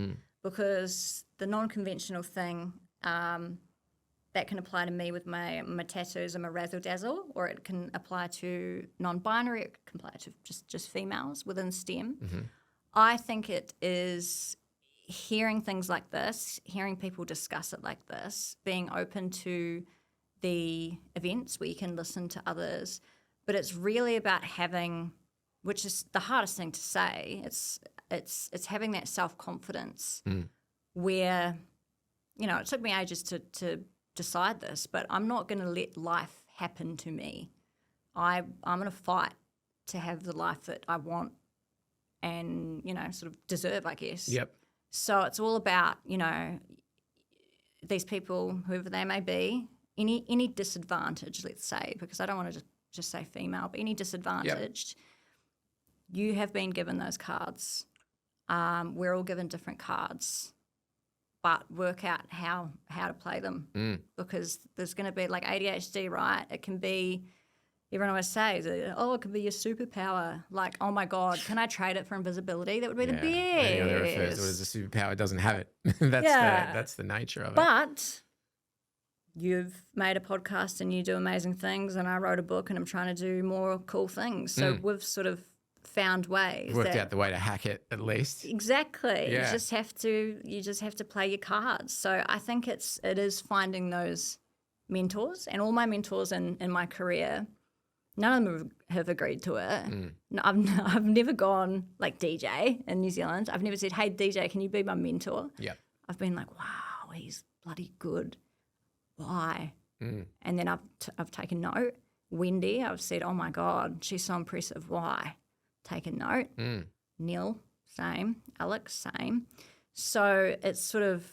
Because the non-conventional thing, that can apply to me with my tattoos and my razzle-dazzle, or it can apply to non-binary, it can apply to just females within STEM. I think it is hearing things like this, hearing people discuss it like this, being open to the events where you can listen to others, but it's really about having, which is the hardest thing to say, it's having that self-confidence where, it took me ages to decide this, but I'm not going to let life happen to me. I'm going to fight to have the life that I want and, sort of deserve, I guess. Yep. So it's all about, these people, whoever they may be, any disadvantage, let's say, because I don't want to just say female, but any disadvantaged, you have been given those cards. We're all given different cards. But work out how to play them because there's going to be, like ADHD, right? It can be, everyone always says, it can be your superpower. Like, oh my God, can I trade it for invisibility? That would be the best. Anyone that refers to it as a superpower doesn't have it. That's the nature of it. But you've made a podcast and you do amazing things, and I wrote a book and I'm trying to do more cool things. So we've sort of found ways. Worked out the way to hack it, at least. Exactly. Yeah. You just have to play your cards. So I think it is finding those mentors, and all my mentors in my career, none of them have agreed to it. No, I've never gone like DJ in New Zealand. I've never said, hey DJ, can you be my mentor? Yeah. I've been like, wow, he's bloody good. Why? And then I've taken note. Wendy, I've said, oh my God, she's so impressive. Why? Taken note. Neil, same. Alex, same. So it's sort of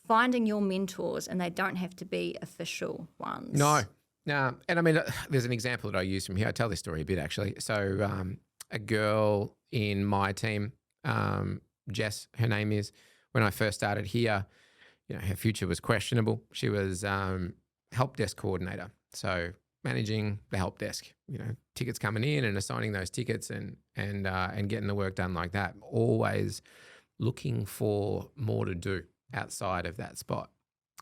finding your mentors, and they don't have to be official ones. No. And I mean, there's an example that I use from here. I tell this story a bit, actually. So a girl in my team, Jess, her name is, when I first started here, her future was questionable. She was help desk coordinator. So managing the help desk, tickets coming in and assigning those tickets and getting the work done like that. Always looking for more to do outside of that spot.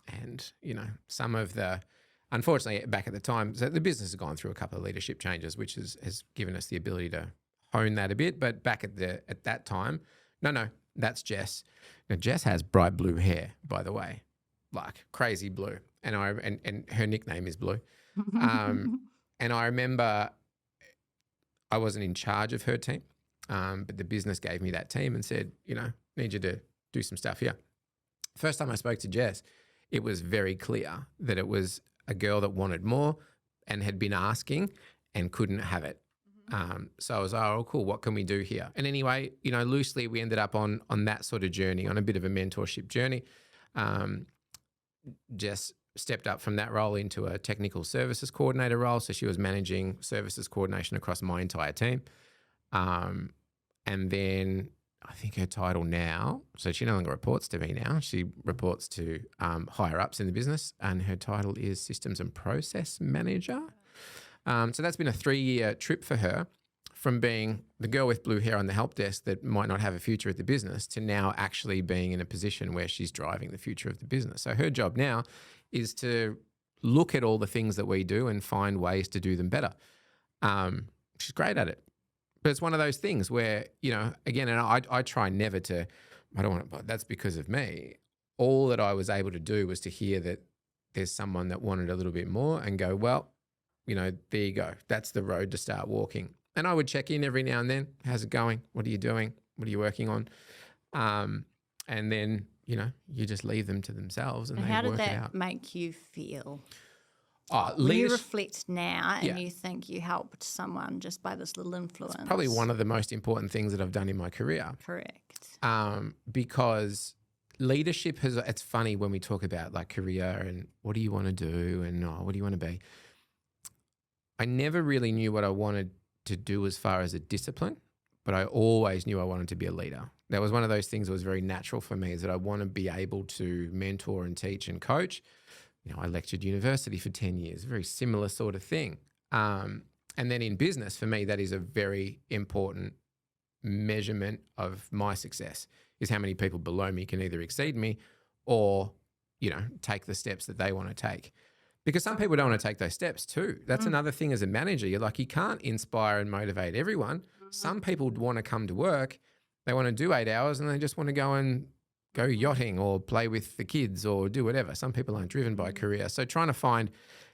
And, some of unfortunately, back at the time, so the business has gone through a couple of leadership changes, which has given us the ability to hone that a bit. But back at that time, no, that's Jess. Now, Jess has bright blue hair, by the way, like crazy blue. And and her nickname is Blue. And I remember I wasn't in charge of her team, but the business gave me that team and said, need you to do some stuff here. First time I spoke to Jess, it was very clear that it was a girl that wanted more and had been asking and couldn't have it. So I was, oh, cool, what can we do here? And anyway, loosely we ended up on that sort of journey, on a bit of a mentorship journey. Jess stepped up from that role into a technical services coordinator role. So she was managing services coordination across my entire team. And then I think her title now, so she no longer reports to me now. She reports to higher ups in the business, and her title is Systems and Process Manager. So that's been a 3-year trip for her, from being the girl with blue hair on the help desk that might not have a future at the business to now actually being in a position where she's driving the future of the business. So her job now is to look at all the things that we do and find ways to do them better. She's great at it. But it's one of those things where, again, and I try never to, I don't want to, but that's because of me. All that I was able to do was to hear that there's someone that wanted a little bit more and go, well, there you go. That's the road to start walking. And I would check in every now and then. How's it going? What are you doing? What are you working on? And then, you just leave them to themselves and they how did work it out. that make you feel? When you reflect now and you think you helped someone just by this little influence. It's probably one of the most important things that I've done in my career. Correct. Because leadership it's funny when we talk about like career and what do you want to do and what do you want to be? I never really knew what I wanted to do as far as a discipline, but I always knew I wanted to be a leader. That was one of those things that was very natural for me, is that I want to be able to mentor and teach and coach. I lectured university for 10 years, very similar sort of thing. And then in business, for me, that is a very important measurement of my success, is how many people below me can either exceed me or, take the steps that they want to take. Because some people don't want to take those steps too. That's another thing as a manager. You're like, you can't inspire and motivate everyone. Some people want to come to work, they want to do 8 hours and they just want to go yachting or play with the kids or do whatever. Some people aren't driven by a career. So trying to find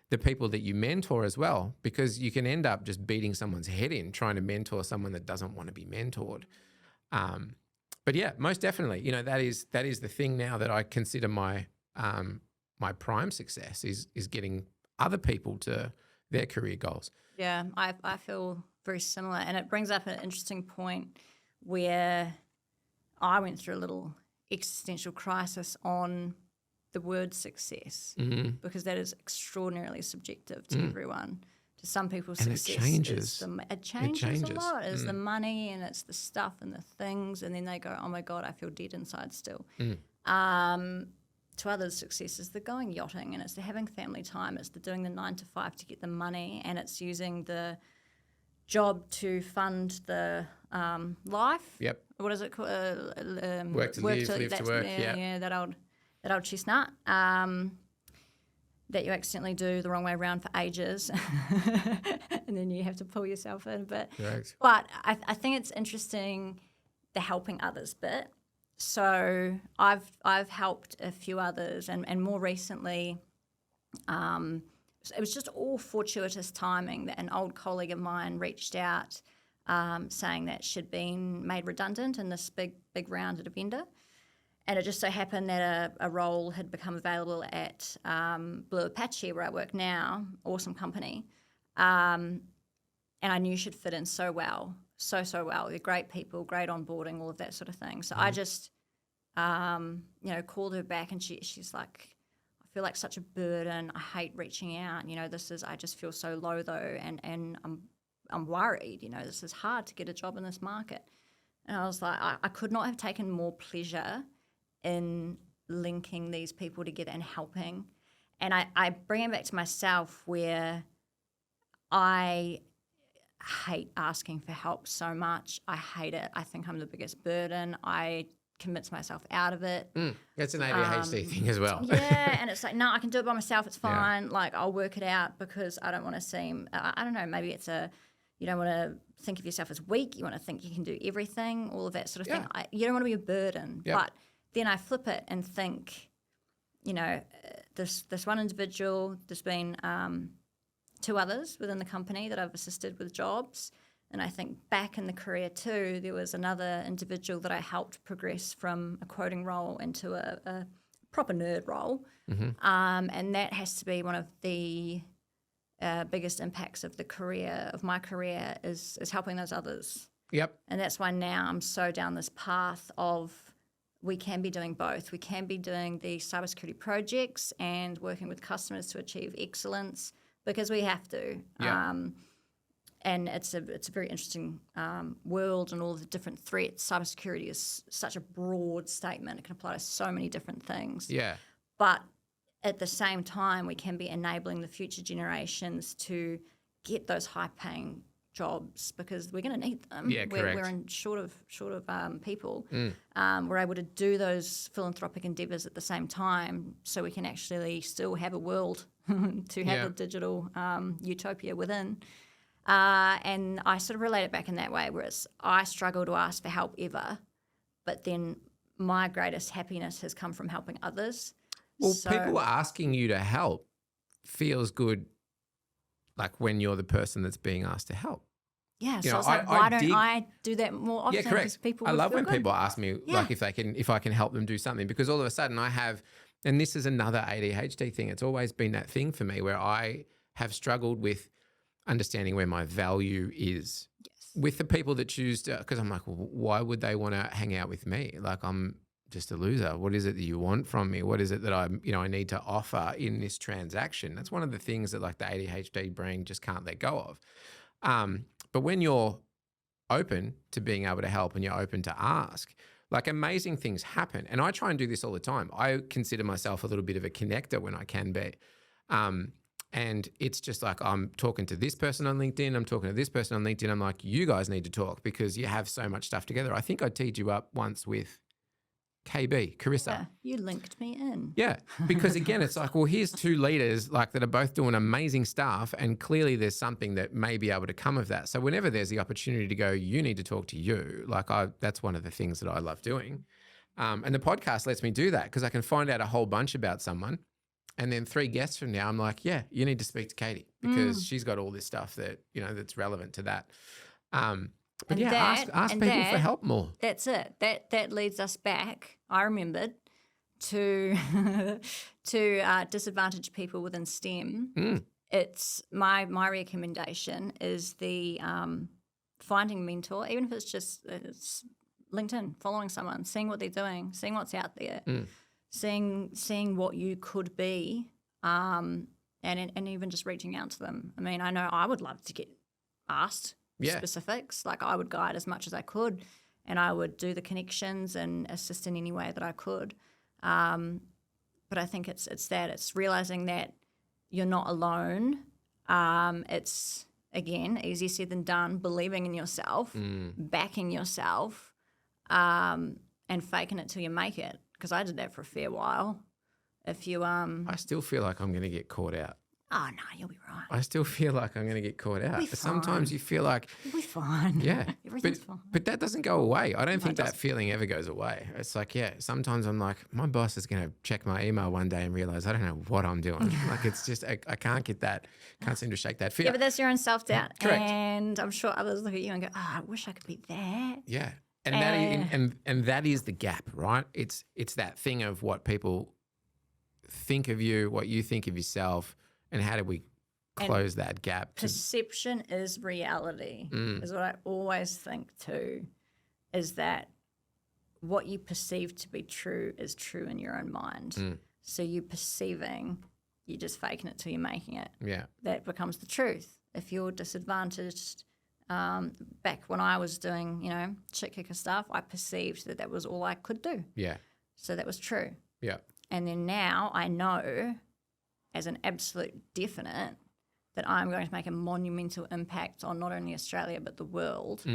the people that you mentor as well, because you can end up just beating someone's head in trying to mentor someone that doesn't want to be mentored. But yeah, most definitely, that is the thing now that I consider my prime success is getting other people to their career goals. Yeah, I feel very similar. And it brings up an interesting point where I went through a little existential crisis on the word success, because that is extraordinarily subjective to everyone. To some people, and success it changes. It changes a lot. It's the money and it's the stuff and the things, and then they go, oh my God, I feel dead inside still. To others, success is the going yachting, and it's the having family time, it's the doing the 9 to 5 to get the money, and it's using the job to fund the life. Yep. What is it called? Work to live to work. Yeah, that old chestnut that you accidentally do the wrong way around for ages, and then you have to pull yourself in. But I think it's interesting, the helping others bit. So I've helped a few others, and more recently, it was just all fortuitous timing that an old colleague of mine reached out, saying that she'd been made redundant in this big round at a vendor. And it just so happened that a role had become available at Blue Apache, where I work now, awesome company. And I knew she'd fit in so well. So well. They're great people, great onboarding, all of that sort of thing. So I just, called her back, and she's like, I feel like such a burden. I hate reaching out. I just feel so low though, and I'm worried. This is hard to get a job in this market. And I was like, I could not have taken more pleasure in linking these people together and helping. And I bring it back to myself, where I hate asking for help so much. I hate it. I think I'm the biggest burden. I convince myself out of it. It's an ADHD thing as well. Yeah, and it's like, no, I can do it by myself. It's fine. Yeah. Like, I'll work it out because I don't want to seem, I don't know, maybe it's you don't want to think of yourself as weak. You want to think you can do everything, all of that sort of thing. You don't want to be a burden. Yep. But then I flip it and think, this one individual, there's been 2 others within the company that I've assisted with jobs. And I think back in the career too, there was another individual that I helped progress from a quoting role into a proper nerd role. Mm-hmm. And that has to be one of the biggest impacts of my career is helping those others. Yep. And that's why now I'm so down this path of we can be doing both. We can be doing the cybersecurity projects and working with customers to achieve excellence because we have to. Yeah. And it's a very interesting world and all the different threats. Cybersecurity is such a broad statement. It can apply to so many different things. Yeah. But at the same time, we can be enabling the future generations to get those high-paying jobs because we're going to need them. Yeah, correct. We're in short of people. We're able to do those philanthropic endeavours at the same time so we can actually still have a world to have a digital utopia within. And I sort of relate it back in that way, whereas I struggle to ask for help ever, but then my greatest happiness has come from helping others. Well, people asking you to help feels good, like when you're the person that's being asked to help. Yeah, so it's like, why don't I do that more often? Yeah, correct. People I love when good. people ask me like if I can help them do something, because all of a sudden I have, and this is another ADHD thing. It's always been that thing for me where I have struggled with understanding where my value is with the people that choose to, because I'm like, well, why would they want to hang out with me? Like, I'm just a loser. What is it that you want from me? What is it that I need to offer in this transaction? That's one of the things that like the ADHD brain just can't let go of. But when you're open to being able to help and you're open to ask, like amazing things happen. And I try and do this all the time. I consider myself a little bit of a connector when I can be. And it's just like I'm talking to this person on LinkedIn, I'm talking to this person on LinkedIn. I'm like, you guys need to talk because you have so much stuff together. I think I teed you up once with Carissa. Yeah, you linked me in. Yeah, because again, it's like, well, here's 2 leaders like that are both doing amazing stuff, and clearly there's something that may be able to come of that. So whenever there's the opportunity to go, you need to talk to you. Like that's one of the things that I love doing. And the podcast lets me do that because I can find out a whole bunch about someone. And then 3 guests from now, I'm like, yeah, you need to speak to Caity because she's got all this stuff that, that's relevant to that. But ask people for help more. That's it. That leads us back, I remembered, to disadvantaged people within STEM. It's my recommendation is the finding a mentor, even if it's LinkedIn, following someone, seeing what they're doing, seeing what's out there. Seeing what you could be, and even just reaching out to them. I mean, I know I would love to get asked specifics. Like I would guide as much as I could, and I would do the connections and assist in any way that I could. But I think it's realizing that you're not alone. It's again easier said than done. Believing in yourself, backing yourself, and faking it till you make it. Because I did that for a fair while. If you I still feel like I'm going to get caught out. Oh no, you'll be right. I still feel like I'm going to get caught out. Sometimes you feel like you'll be fine. Yeah, everything's fine. But that doesn't go away. I don't think that feeling ever goes away. It's like sometimes I'm like, my boss is going to check my email one day and realize I don't know what I'm doing. Like it's just I can't get that. Can't seem to shake that fear. Yeah, but that's your own self-doubt. Correct. And I'm sure others look at you and go, oh, I wish I could be that. Yeah. And that is the gap, right? It's that thing of what people think of you, what you think of yourself, and how do we close that gap? Perception is reality, is what I always think too, is that what you perceive to be true is true in your own mind. So you perceiving, you're just faking it till you're making it. Yeah. That becomes the truth. If you're disadvantaged, back when I was doing, shit kicker stuff, I perceived that was all I could do. Yeah. So that was true. Yeah. And then now I know as an absolute definite that I'm going to make a monumental impact on not only Australia but the world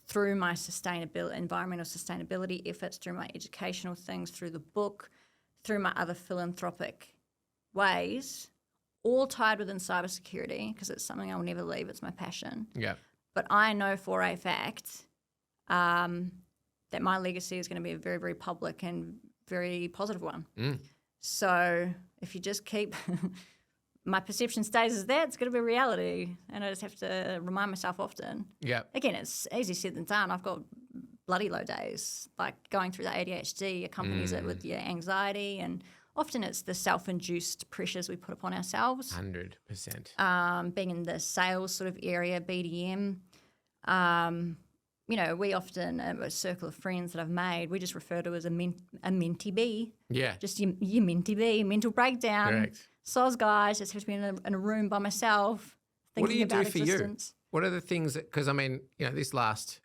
through my environmental sustainability efforts, through my educational things, through the book, through my other philanthropic ways, all tied within cybersecurity because it's something I'll never leave. It's my passion. Yeah. But I know for a fact that my legacy is going to be a very, very public and very positive one. So if you just keep my perception stays as that, it's going to be reality. And I just have to remind myself often. Yeah. Again, it's easy said than done. I've got bloody low days. Like going through the ADHD accompanies it with your anxiety, and often it's the self-induced pressures we put upon ourselves. 100%. Being in the sales sort of area, BDM, we often, a circle of friends that I've made, we just refer to as a mentee bee. Yeah. Just your mentee bee, mental breakdown. Correct. Soz guys, just have to be in a room by myself thinking about existence. What do you do for you? What are the things that, because I mean, this last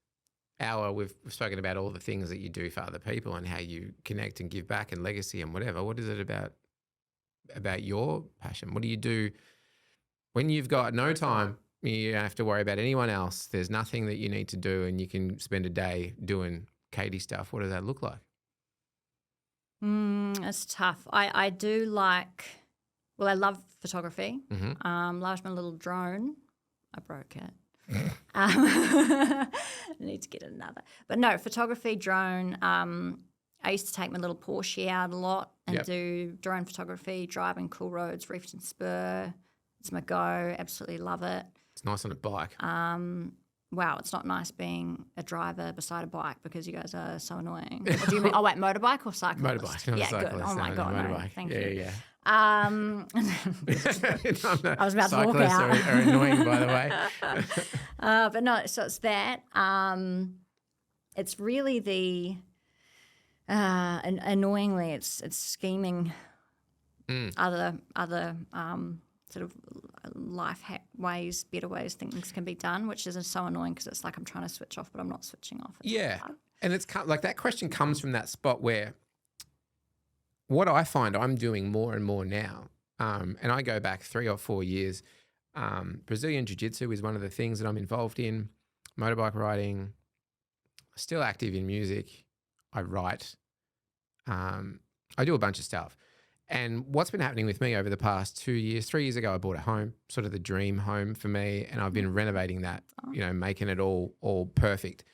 hour we've spoken about all the things that you do for other people and how you connect and give back and legacy and whatever. What is it about your passion? What do you do when you've got no time? You don't have to worry about anyone else. There's nothing that you need to do and you can spend a day doing Caity stuff. What does that look like? It's tough. I do like, I love photography. Loved my little drone. I broke it. I need to get another. But no, photography, drone. I used to take my little Porsche out a lot and do drone photography, driving cool roads, reefs and spur. It's my go. Absolutely love it. It's nice on a bike. Wow, it's not nice being a driver beside a bike because you guys are so annoying. What do you mean? Oh, wait, motorbike or cyclist? Motorbike, not a cyclist. Good. Oh, my God, motorbike. no, thank you. Yeah. I was about to walk out. Cyclists are annoying, by the way. But no, so it's that. It's really the annoyingly, it's scheming other sort of life hack ways, better ways things can be done, which is so annoying because it's like I'm trying to switch off, but I'm not switching off. It's hard. And it's like that question comes from that spot where what I find I'm doing more and more now, and I go back 3 or 4 years, Brazilian Jiu-Jitsu is one of the things that I'm involved in, motorbike riding, still active in music, I write, I do a bunch of stuff. And what's been happening with me over the past 2 years, 3 years ago, I bought a home, sort of the dream home for me, and I've been renovating that, making it all perfect.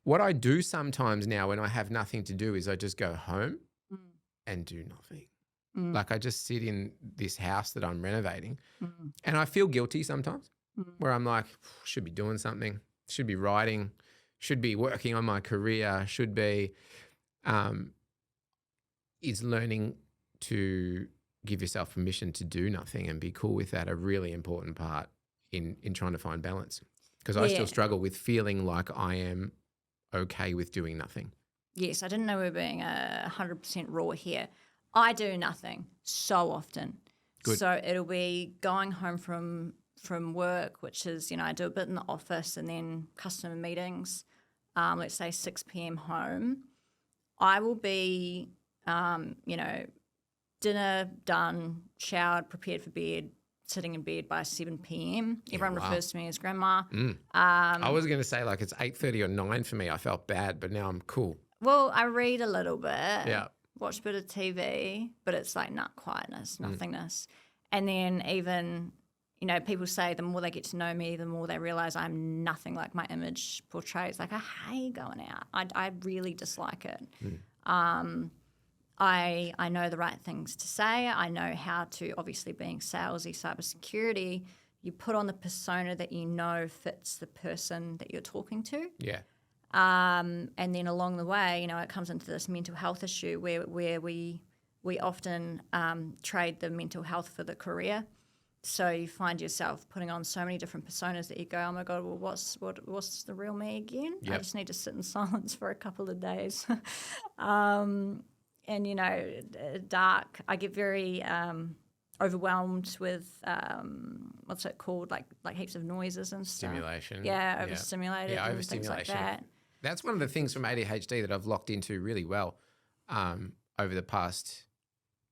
What I do sometimes now when I have nothing to do is I just go home and do nothing. Like I just sit in this house that I'm renovating and I feel guilty sometimes where I'm like, should be doing something, should be writing, should be working on my career, should be, is learning to give yourself permission to do nothing and be cool with that a really important part in trying to find balance. Because I still struggle with feeling like I am okay with doing nothing. Yes, I didn't know we were being 100% raw here. I do nothing so often. Good. So it'll be going home from work, which is, I do a bit in the office and then customer meetings, let's say 6 p.m. home. I will be, dinner done, showered, prepared for bed, sitting in bed by 7 p.m. Everyone refers to me as grandma. I was going to say like it's 8:30 or 9 for me. I felt bad, but now I'm cool. Well, I read a little bit. Yeah. Watch a bit of TV, but it's like quietness, nothingness. And then even, people say the more they get to know me, the more they realise I'm nothing like my image portrays. Like, I hate going out. I really dislike it. I know the right things to say. I know how to, obviously being salesy, cybersecurity, you put on the persona that you know fits the person that you're talking to. Yeah. And then along the way, it comes into this mental health issue where we often trade the mental health for the career. So you find yourself putting on so many different personas that you go, oh my God, well, what's the real me again? Yep. I just need to sit in silence for a couple of days. And, dark, I get very overwhelmed with, what's it called, like heaps of noises and stuff. Stimulation. Yeah, overstimulated and overstimulation. things like that. That's one of the things from ADHD that I've locked into really well over the past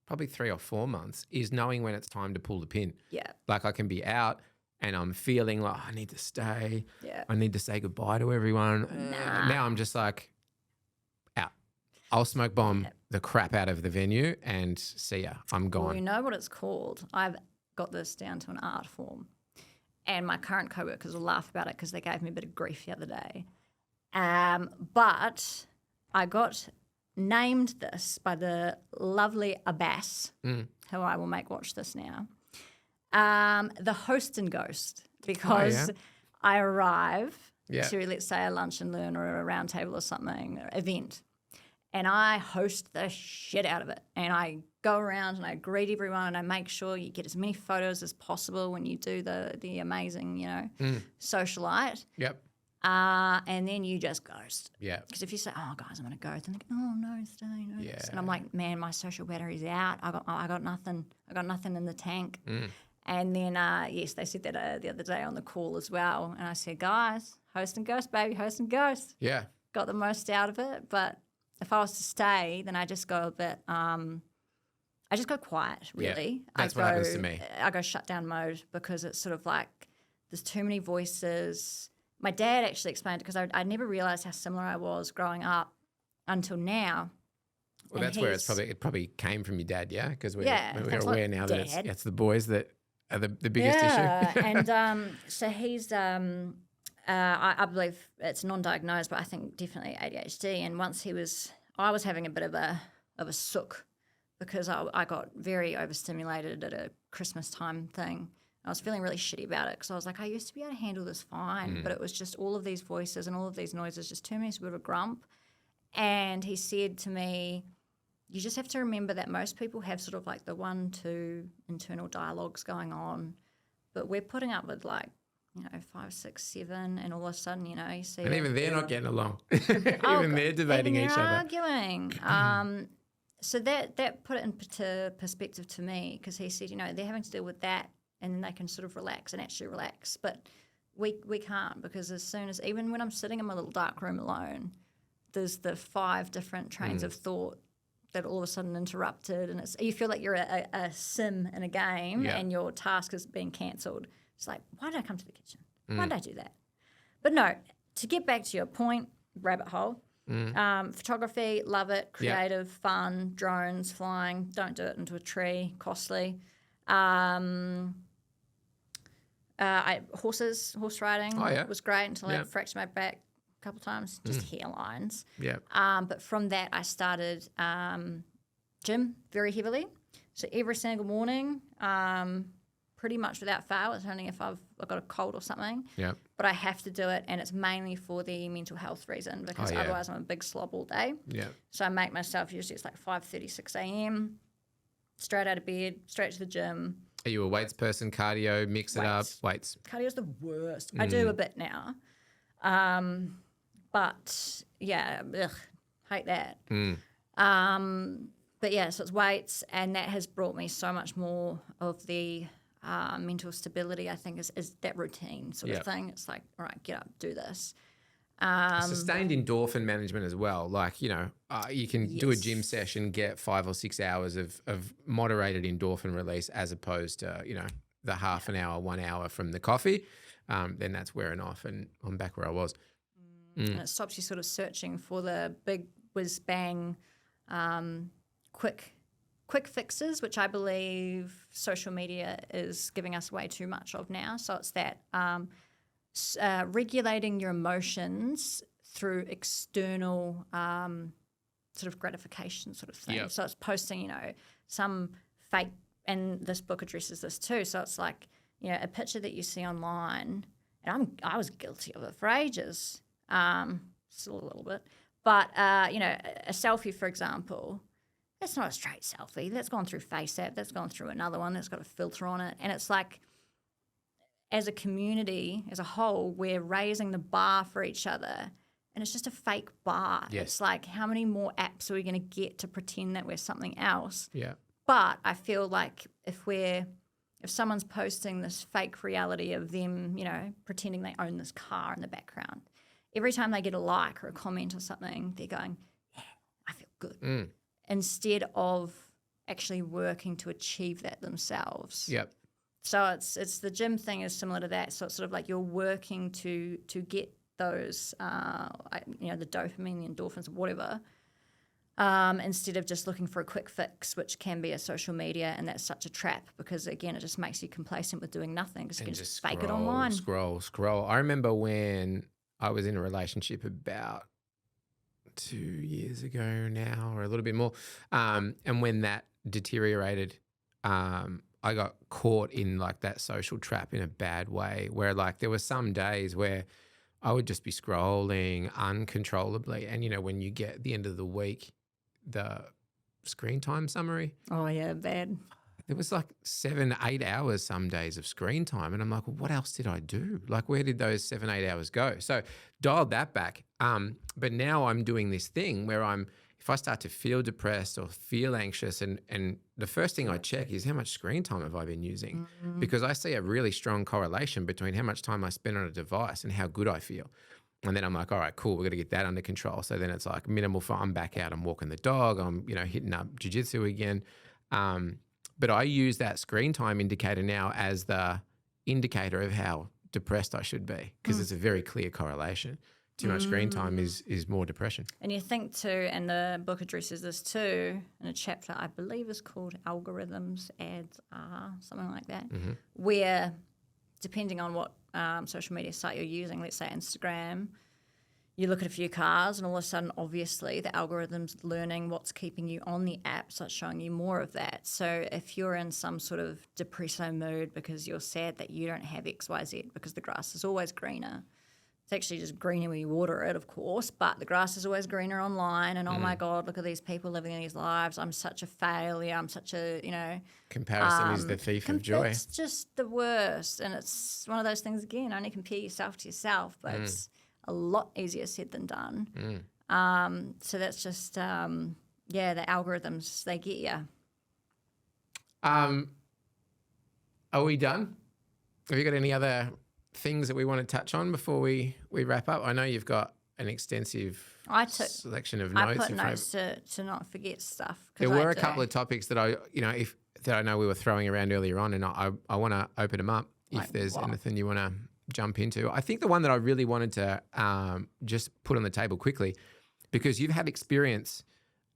probably 3 or 4 months is knowing when it's time to pull the pin. Yeah. Like I can be out, and I'm feeling like I need to stay. Yeah. I need to say goodbye to everyone. Now I'm just like, out. I'll smoke bomb the crap out of the venue and see ya. I'm gone. Well, you know what it's called? I've got this down to an art form. And my current co-workers will laugh about it because they gave me a bit of grief the other day. But I got named this by the lovely Abbas, who I will make watch this now, the host and ghost, because I arrive to, let's say, a lunch and learn or a round table or something, or event, and I host the shit out of it. And I go around and I greet everyone and I make sure you get as many photos as possible when you do the amazing, socialite. Yep. And then you just ghost. Yeah. Because if you say, "Oh, guys, I'm going to go," then like, "Oh no, stay." No, and I'm like, "Man, my social battery's out. I got nothing. I got nothing in the tank." And then yes, they said that the other day on the call as well. And I said, "Guys, host and ghost, baby, host and ghost." Yeah. Got the most out of it, but if I was to stay, then I just go a bit. I just go quiet, really. Yeah, that's what happens to me. I go shutdown mode because it's sort of like there's too many voices. My dad actually explained it because I never realised how similar I was growing up until now. Well, that's where it probably came from your dad, yeah? Because we're thanks a aware lot, now Dad. that it's the boys that are the biggest issue. And so he's, I believe it's non-diagnosed, but I think definitely ADHD. And once I was having a bit of a sook because I got very overstimulated at a Christmas time thing. I was feeling really shitty about it because I was like, I used to be able to handle this fine, but it was just all of these voices and all of these noises just turned me into a bit of a grump. And he said to me, you just have to remember that most people have sort of like the 1-2 internal dialogues going on, but we're putting up with 5, 6, 7, and all of a sudden, you see. And even they're not getting along. Even they're debating each other. Arguing. So that put it into perspective to me because he said, they're having to deal with that and then they can sort of relax and actually relax. But we can't because as soon as, even when I'm sitting in my little dark room alone, there's the 5 different trains of thought that all of a sudden interrupted, and you feel like you're a sim in a game and your task is being cancelled. It's like, why did I come to the kitchen? Why did I do that? But no, to get back to your point, rabbit hole, photography, love it, creative, fun, drones, flying, don't do it into a tree, costly. Horse riding was great until I fractured my back a couple of times, just hairlines. Yeah. But from that, I started gym very heavily. So every single morning, pretty much without fail, it's only if I've got a cold or something. Yeah. But I have to do it, and it's mainly for the mental health reason because otherwise I'm a big slob all day. Yeah. So I make myself, usually it's like 5:30, 6 a.m., straight out of bed, straight to the gym. Are you a weights person, cardio, mix it up? Weights. Cardio's the worst. I do a bit now. But yeah, hate that. But yeah, so it's weights, and that has brought me so much more of the mental stability, I think, is that routine sort of thing. It's like, all right, get up, do this. Sustained endorphin management as well. Like, you can do a gym session, get 5 or 6 hours of moderated endorphin release as opposed to, the half an hour, 1 hour from the coffee. Then that's wearing off and I'm back where I was. And it stops you sort of searching for the big whiz bang, quick fixes, which I believe social media is giving us way too much of now. So it's that regulating your emotions through external sort of gratification sort of thing. Yep. So it's posting, some fake, and this book addresses this too. So it's like, a picture that you see online, and I was guilty of it for ages. Still a little bit. But, a selfie, for example, that's not a straight selfie. That's gone through FaceApp. That's gone through another one that's got a filter on it. And it's like, as a community, as a whole, we're raising the bar for each other. And it's just a fake bar. Yes. It's like, how many more apps are we going to get to pretend that we're something else? Yeah. But I feel like if someone's posting this fake reality of them, pretending they own this car in the background, every time they get a like or a comment or something, they're going, yeah, I feel good. Instead of actually working to achieve that themselves. Yep. So it's the gym thing is similar to that. So it's sort of like you're working to get those, the dopamine, the endorphins, whatever, instead of just looking for a quick fix, which can be a social media, and that's such a trap because, again, it just makes you complacent with doing nothing because you can just fake it online. Scroll. I remember when I was in a relationship about 2 years ago now, or a little bit more, and when that deteriorated, I got caught in like that social trap in a bad way where like there were some days where I would just be scrolling uncontrollably. And, when you get the end of the week, the screen time summary. Oh, yeah, bad. It was like 7-8 hours some days of screen time. And I'm like, well, what else did I do? Like, where did those 7-8 hours go? So dialed that back. But now I'm doing this thing where if I start to feel depressed or feel anxious, and the first thing I check is how much screen time have I been using? Because I see a really strong correlation between how much time I spend on a device and how good I feel. And then I'm like, all right, cool, we're going to get that under control. So then it's like minimal fun. I'm back out, I'm walking the dog, I'm, hitting up jiu-jitsu again. But I use that screen time indicator now as the indicator of how depressed I should be because it's a very clear correlation. Too much screen time is more depression. And you think too, and the book addresses this too, in a chapter I believe is called Algorithms, Ads, something like that, where depending on what social media site you're using, let's say Instagram, you look at a few cars and all of a sudden, obviously, the algorithm's learning what's keeping you on the app, so it's showing you more of that. So if you're in some sort of depresso mood because you're sad that you don't have XYZ because the grass is always greener, it's actually just greener when you water it, of course, but the grass is always greener online. And, oh, my God, look at these people living these lives. I'm such a failure. I'm such a, Comparison is the thief of joy. It's just the worst. And it's one of those things, again, only compare yourself to yourself, but it's a lot easier said than done. So that's just, the algorithms, they get you. Are we done? Have you got any other things that we want to touch on before we wrap up? I know you've got an extensive selection of notes. I put notes to not forget stuff. There were a couple of topics that I know we were throwing around earlier on, and I want to open them up if there's anything you want to jump into. I think the one that I really wanted to just put on the table quickly, because you've had experience,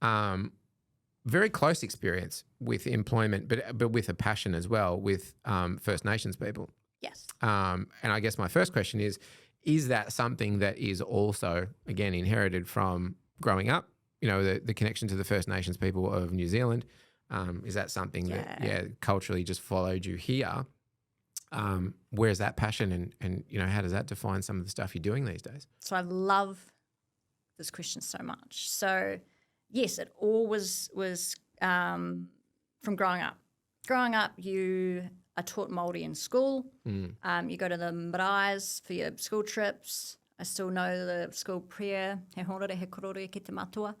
very close experience with employment, but with a passion as well with First Nations people. Yes. And I guess my first question is that something that is also, again, inherited from growing up, the connection to the First Nations people of New Zealand? Is that something that, culturally just followed you here? Where's that passion and how does that define some of the stuff you're doing these days? So I love this question so much. So, yes, it all was from growing up. Growing up, you are taught Māori in school. You go to the maraes for your school trips. I still know the school prayer, he horere, he korore, ki te matua.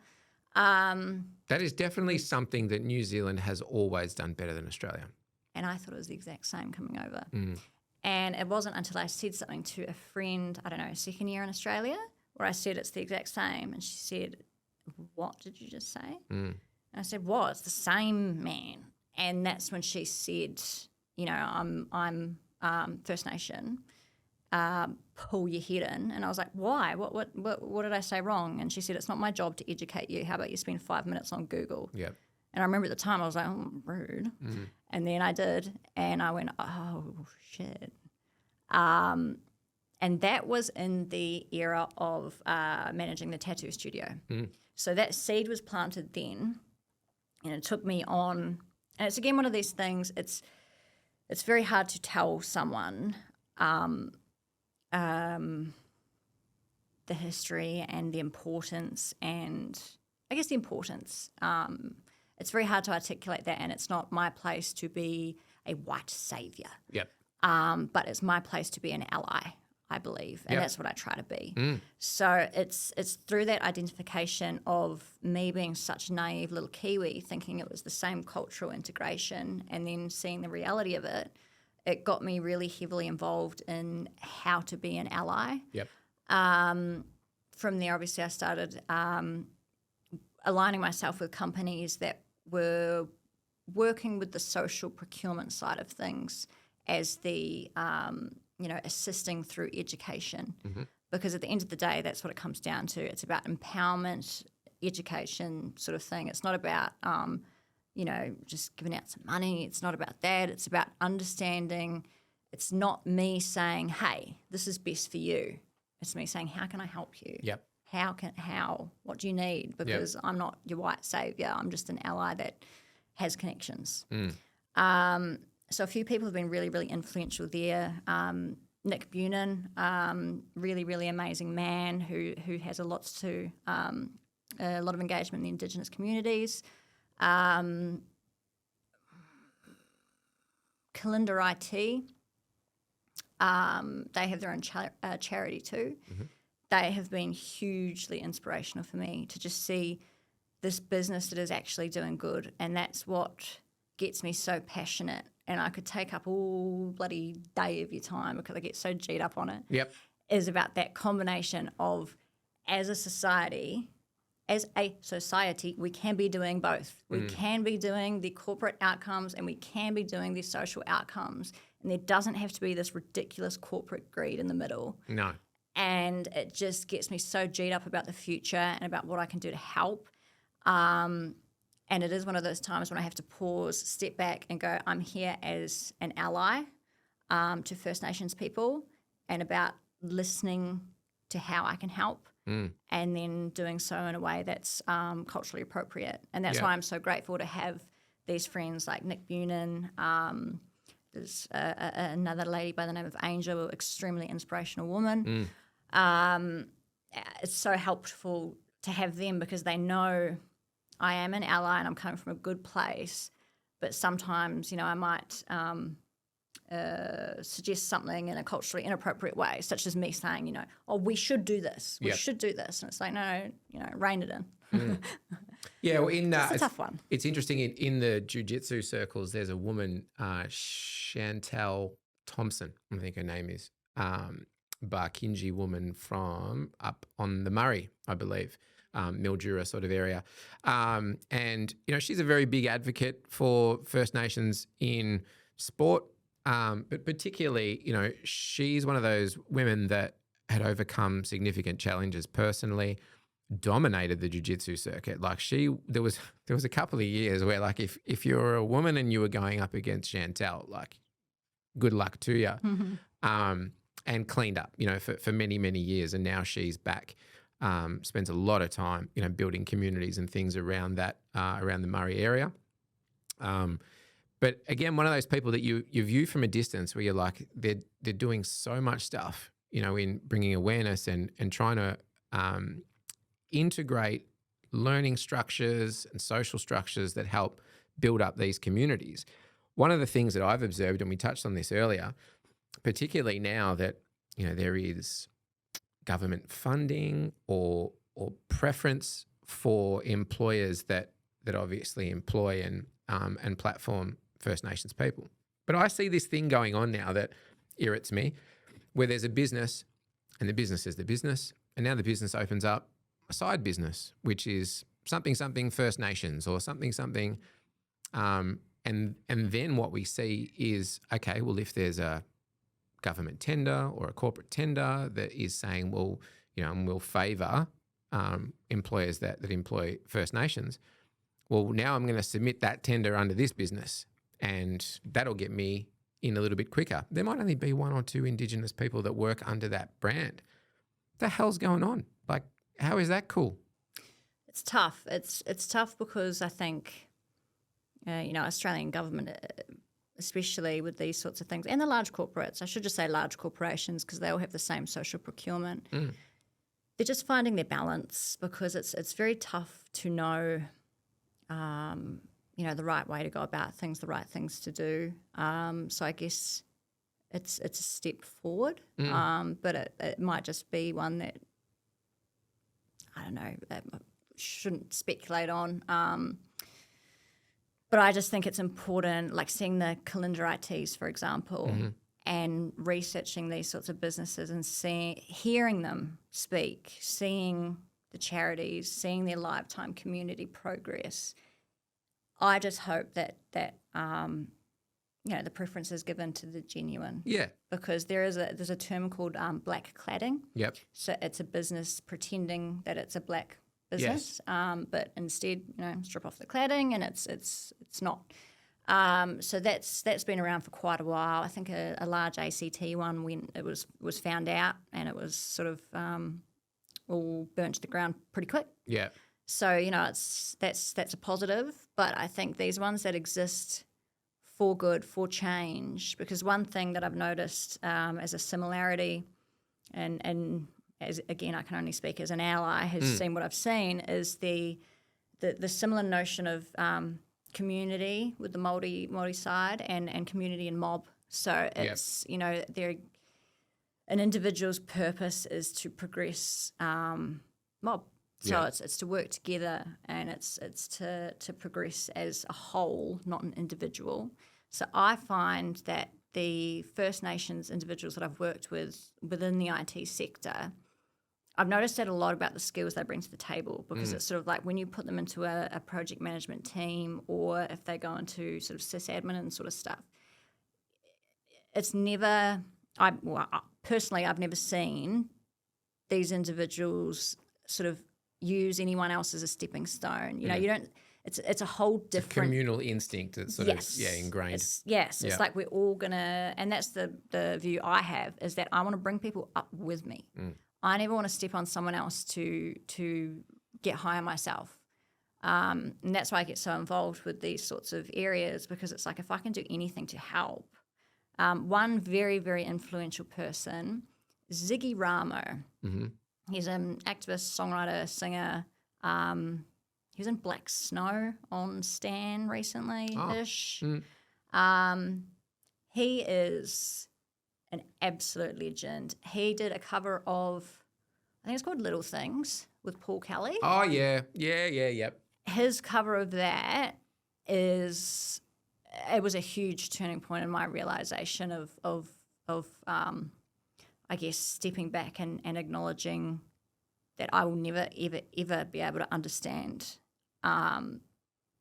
That is definitely something that New Zealand has always done better than Australia. And I thought it was the exact same coming over. And it wasn't until I said something to a friend, I don't know, second year in Australia, where I said it's the exact same. And she said, what did you just say? And I said, well, it's the same, man. And that's when she said, I'm First Nation, pull your head in. And I was like, why? What did I say wrong? And she said, it's not my job to educate you. How about you spend 5 minutes on Google? Yep. And I remember at the time I was like, oh, rude. And then I did, and I went, oh, shit. And that was in the era of managing the tattoo studio. So that seed was planted then, and it took me on. And it's, again, one of these things, it's very hard to tell someone the history and the importance, and I guess the importance. It's very hard to articulate that, and it's not my place to be a white saviour. Yep. But it's my place to be an ally, I believe, and that's what I try to be. So it's through that identification of me being such a naive little Kiwi, thinking it was the same cultural integration, and then seeing the reality of it, it got me really heavily involved in how to be an ally. Yep. From there, obviously, I started aligning myself with companies that were working with the social procurement side of things as the assisting through education, because at the end of the day, that's what it comes down to. It's about empowerment, education, sort of thing. It's not about just giving out some money. It's not about that. It's about understanding. It's not me saying, hey, this is best for you. It's me saying, how can I help you? Yep. What do you need? Because I'm not your white savior. I'm just an ally that has connections. So a few people have been really, really influential there. Nick Bunin, really, really amazing man who has a lot of engagement in the Indigenous communities. Kalinda IT, they have their own charity too. They have been hugely inspirational for me to just see this business that is actually doing good, and that's what gets me so passionate. And I could take up all bloody day of your time because I get so G'd up on it. Yep. Is about that combination of, as a society, we can be doing both. We can be doing the corporate outcomes and we can be doing the social outcomes. And there doesn't have to be this ridiculous corporate greed in the middle. No. And it just gets me so G'd up about the future and about what I can do to help. And it is one of those times when I have to pause, step back and go, I'm here as an ally to First Nations people and about listening to how I can help and then doing so in a way that's culturally appropriate. And that's why I'm so grateful to have these friends like Nick Bunin. There's another lady by the name of Angel, extremely inspirational woman. It's so helpful to have them because they know I am an ally and I'm coming from a good place, but sometimes, I might suggest something in a culturally inappropriate way, such as me saying, we should do this. We should do this. And it's like, no, rein it in. Yeah, well, it's a tough one. It's interesting. In the jiu-jitsu circles, there's a woman, Chantel Thompson, I think her name is, Barkinji woman from up on the Murray, I believe. Mildura sort of area. And, she's a very big advocate for First Nations in sport, but particularly, she's one of those women that had overcome significant challenges personally, dominated the jiu-jitsu circuit. Like there was a couple of years where like if you're a woman and you were going up against Chantel, like good luck to you, and cleaned up, for many, many years. And now she's back. Spends a lot of time, building communities and things around that, around the Murray area. But again, one of those people that you view from a distance where you're like, they're doing so much stuff, in bringing awareness and trying to integrate learning structures and social structures that help build up these communities. One of the things that I've observed, and we touched on this earlier, particularly now that, there is government funding or preference for employers that obviously employ and platform First Nations people. But I see this thing going on now that irritates me, where there's a business and the business is the business, and now the business opens up a side business, which is something First Nations or something, and then what we see is, okay, well, if there's a government tender or a corporate tender that is saying, well, we'll favour employers that employ First Nations, well, now I'm going to submit that tender under this business and that'll get me in a little bit quicker. There might only be one or two Indigenous people that work under that brand. What the hell's going on? Like, how is that cool? It's tough. It's tough because I think, Australian government, especially with these sorts of things, and the large corporates, I should just say large corporations because they all have the same social procurement. They're just finding their balance because it's very tough to know, the right way to go about things, the right things to do. So I guess it's a step forward, but it might just be one that, I don't know, that shouldn't speculate on. But I just think it's important, like seeing the Kalinda ITs, for example, and researching these sorts of businesses and hearing them speak, seeing the charities, seeing their lifetime community progress. I just hope that the preference is given to the genuine. Yeah. Because there's a term called black cladding. Yep. So it's a business pretending that it's a black business, but instead, strip off the cladding and it's not. So that's been around for quite a while. I think a large ACT one, when it was found out, and it was sort of all burnt to the ground pretty quick. Yeah. So that's a positive, but I think these ones that exist for good, for change, because one thing that I've noticed as a similarity, and as again I can only speak as an ally, has seen what I've seen, is the similar notion of community with the Māori side and community and mob. So it's they're an individual's purpose is to progress mob. So it's to work together, and it's to progress as a whole, not an individual. So I find that the First Nations individuals that I've worked with within the IT sector, I've noticed that a lot about the skills they bring to the table, because it's sort of like when you put them into a project management team, or if they go into sort of sysadmin and sort of stuff, it's never, personally, I've never seen these individuals sort of use anyone else as a stepping stone. You don't, it's a whole different... It's a communal instinct that's sort of ingrained. It's like we're all going to, and that's the view I have, is that I want to bring people up with me. I never want to step on someone else to get higher myself. And that's why I get so involved with these sorts of areas, because it's like if I can do anything to help. One very, very influential person, Ziggy Ramo. He's an activist, songwriter, singer. He was in Black Snow on Stan recently-ish. He is an absolute legend. He did a cover of, I think it's called Little Things, with Paul Kelly. Oh, yeah. Yep. His cover of that it was a huge turning point in my realization of I guess, stepping back and acknowledging that I will never, ever, ever be able to understand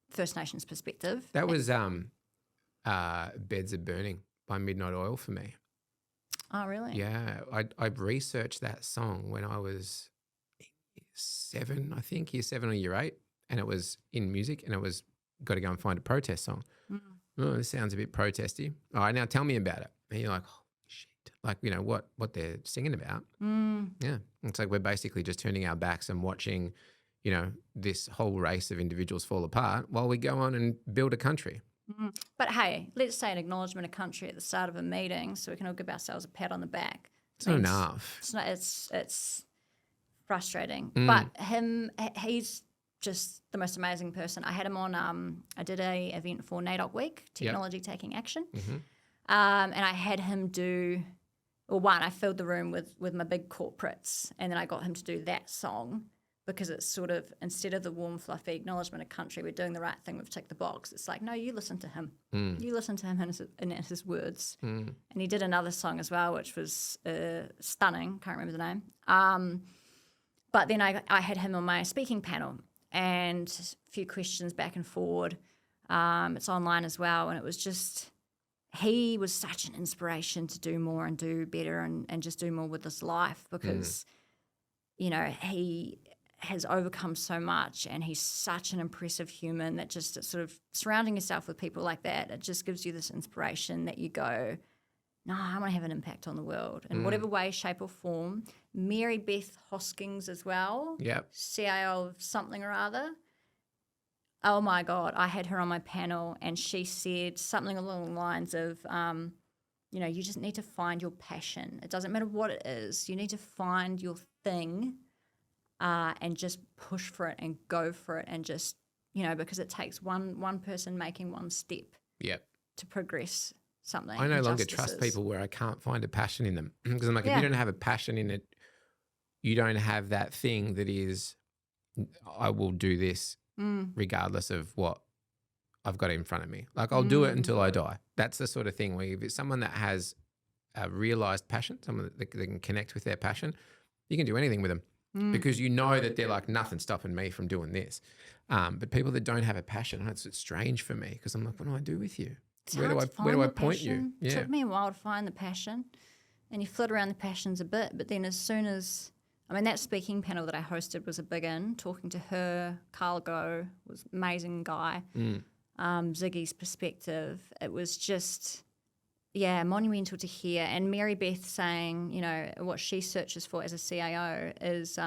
First Nations perspective. That was Beds Are Burning by Midnight Oil for me. Oh, really? Yeah. I researched that song when I was year 7 or year 8, and it was in music, and it was got to go and find a protest song. Oh, this sounds a bit protesty. All right, now tell me about it. And you're like, oh, shit. Like, what they're singing about. Yeah. It's like we're basically just turning our backs and watching, this whole race of individuals fall apart while we go on and build a country. But hey, let's say an acknowledgement of country at the start of a meeting so we can all give ourselves a pat on the back. It's not enough. It's not. It's frustrating. But he's just the most amazing person. I had him on. I did a event for NAIDOC Week, Technology Taking Action, and I had him do. Well, I filled the room with my big corporates, and then I got him to do that song, because it's sort of, instead of the warm, fluffy acknowledgement of country, we're doing the right thing, we've ticked the box. It's like, no, you listen to him. You listen to him in his words. And he did another song as well, which was stunning. Can't remember the name. But then I had him on my speaking panel, and a few questions back and forward. It's online as well, and it was just... He was such an inspiration to do more and do better and just do more with his life, because, he has overcome so much, and he's such an impressive human that just sort of surrounding yourself with people like that, it just gives you this inspiration that you go, no, I want to have an impact on the world in whatever way, shape or form. Mary Beth Hoskins as well. Yep. CIO of something or other. Oh, my God, I had her on my panel, and she said something along the lines of, you just need to find your passion. It doesn't matter what it is. You need to find your thing and just push for it and go for it, and just, because it takes one person making one step to progress something. I no longer trust people where I can't find a passion in them, because I'm like, if you don't have a passion in it, you don't have that thing that is, I will do this. Regardless of what I've got in front of me. Like, I'll do it until I die. That's the sort of thing where if it's someone that has a realised passion, someone that can connect with their passion, you can do anything with them, because you know that they're like, nothing's stopping me from doing this. But people that don't have a passion, it's strange for me, because I'm like, what do I do with you? where do I point you? It took me a while to find the passion, and you flit around the passions a bit, but then as soon as, that speaking panel that I hosted was a big in, talking to her, Carl Go was an amazing guy, Ziggy's perspective, it was just, monumental to hear. And Mary Beth saying, what she searches for as a CIO is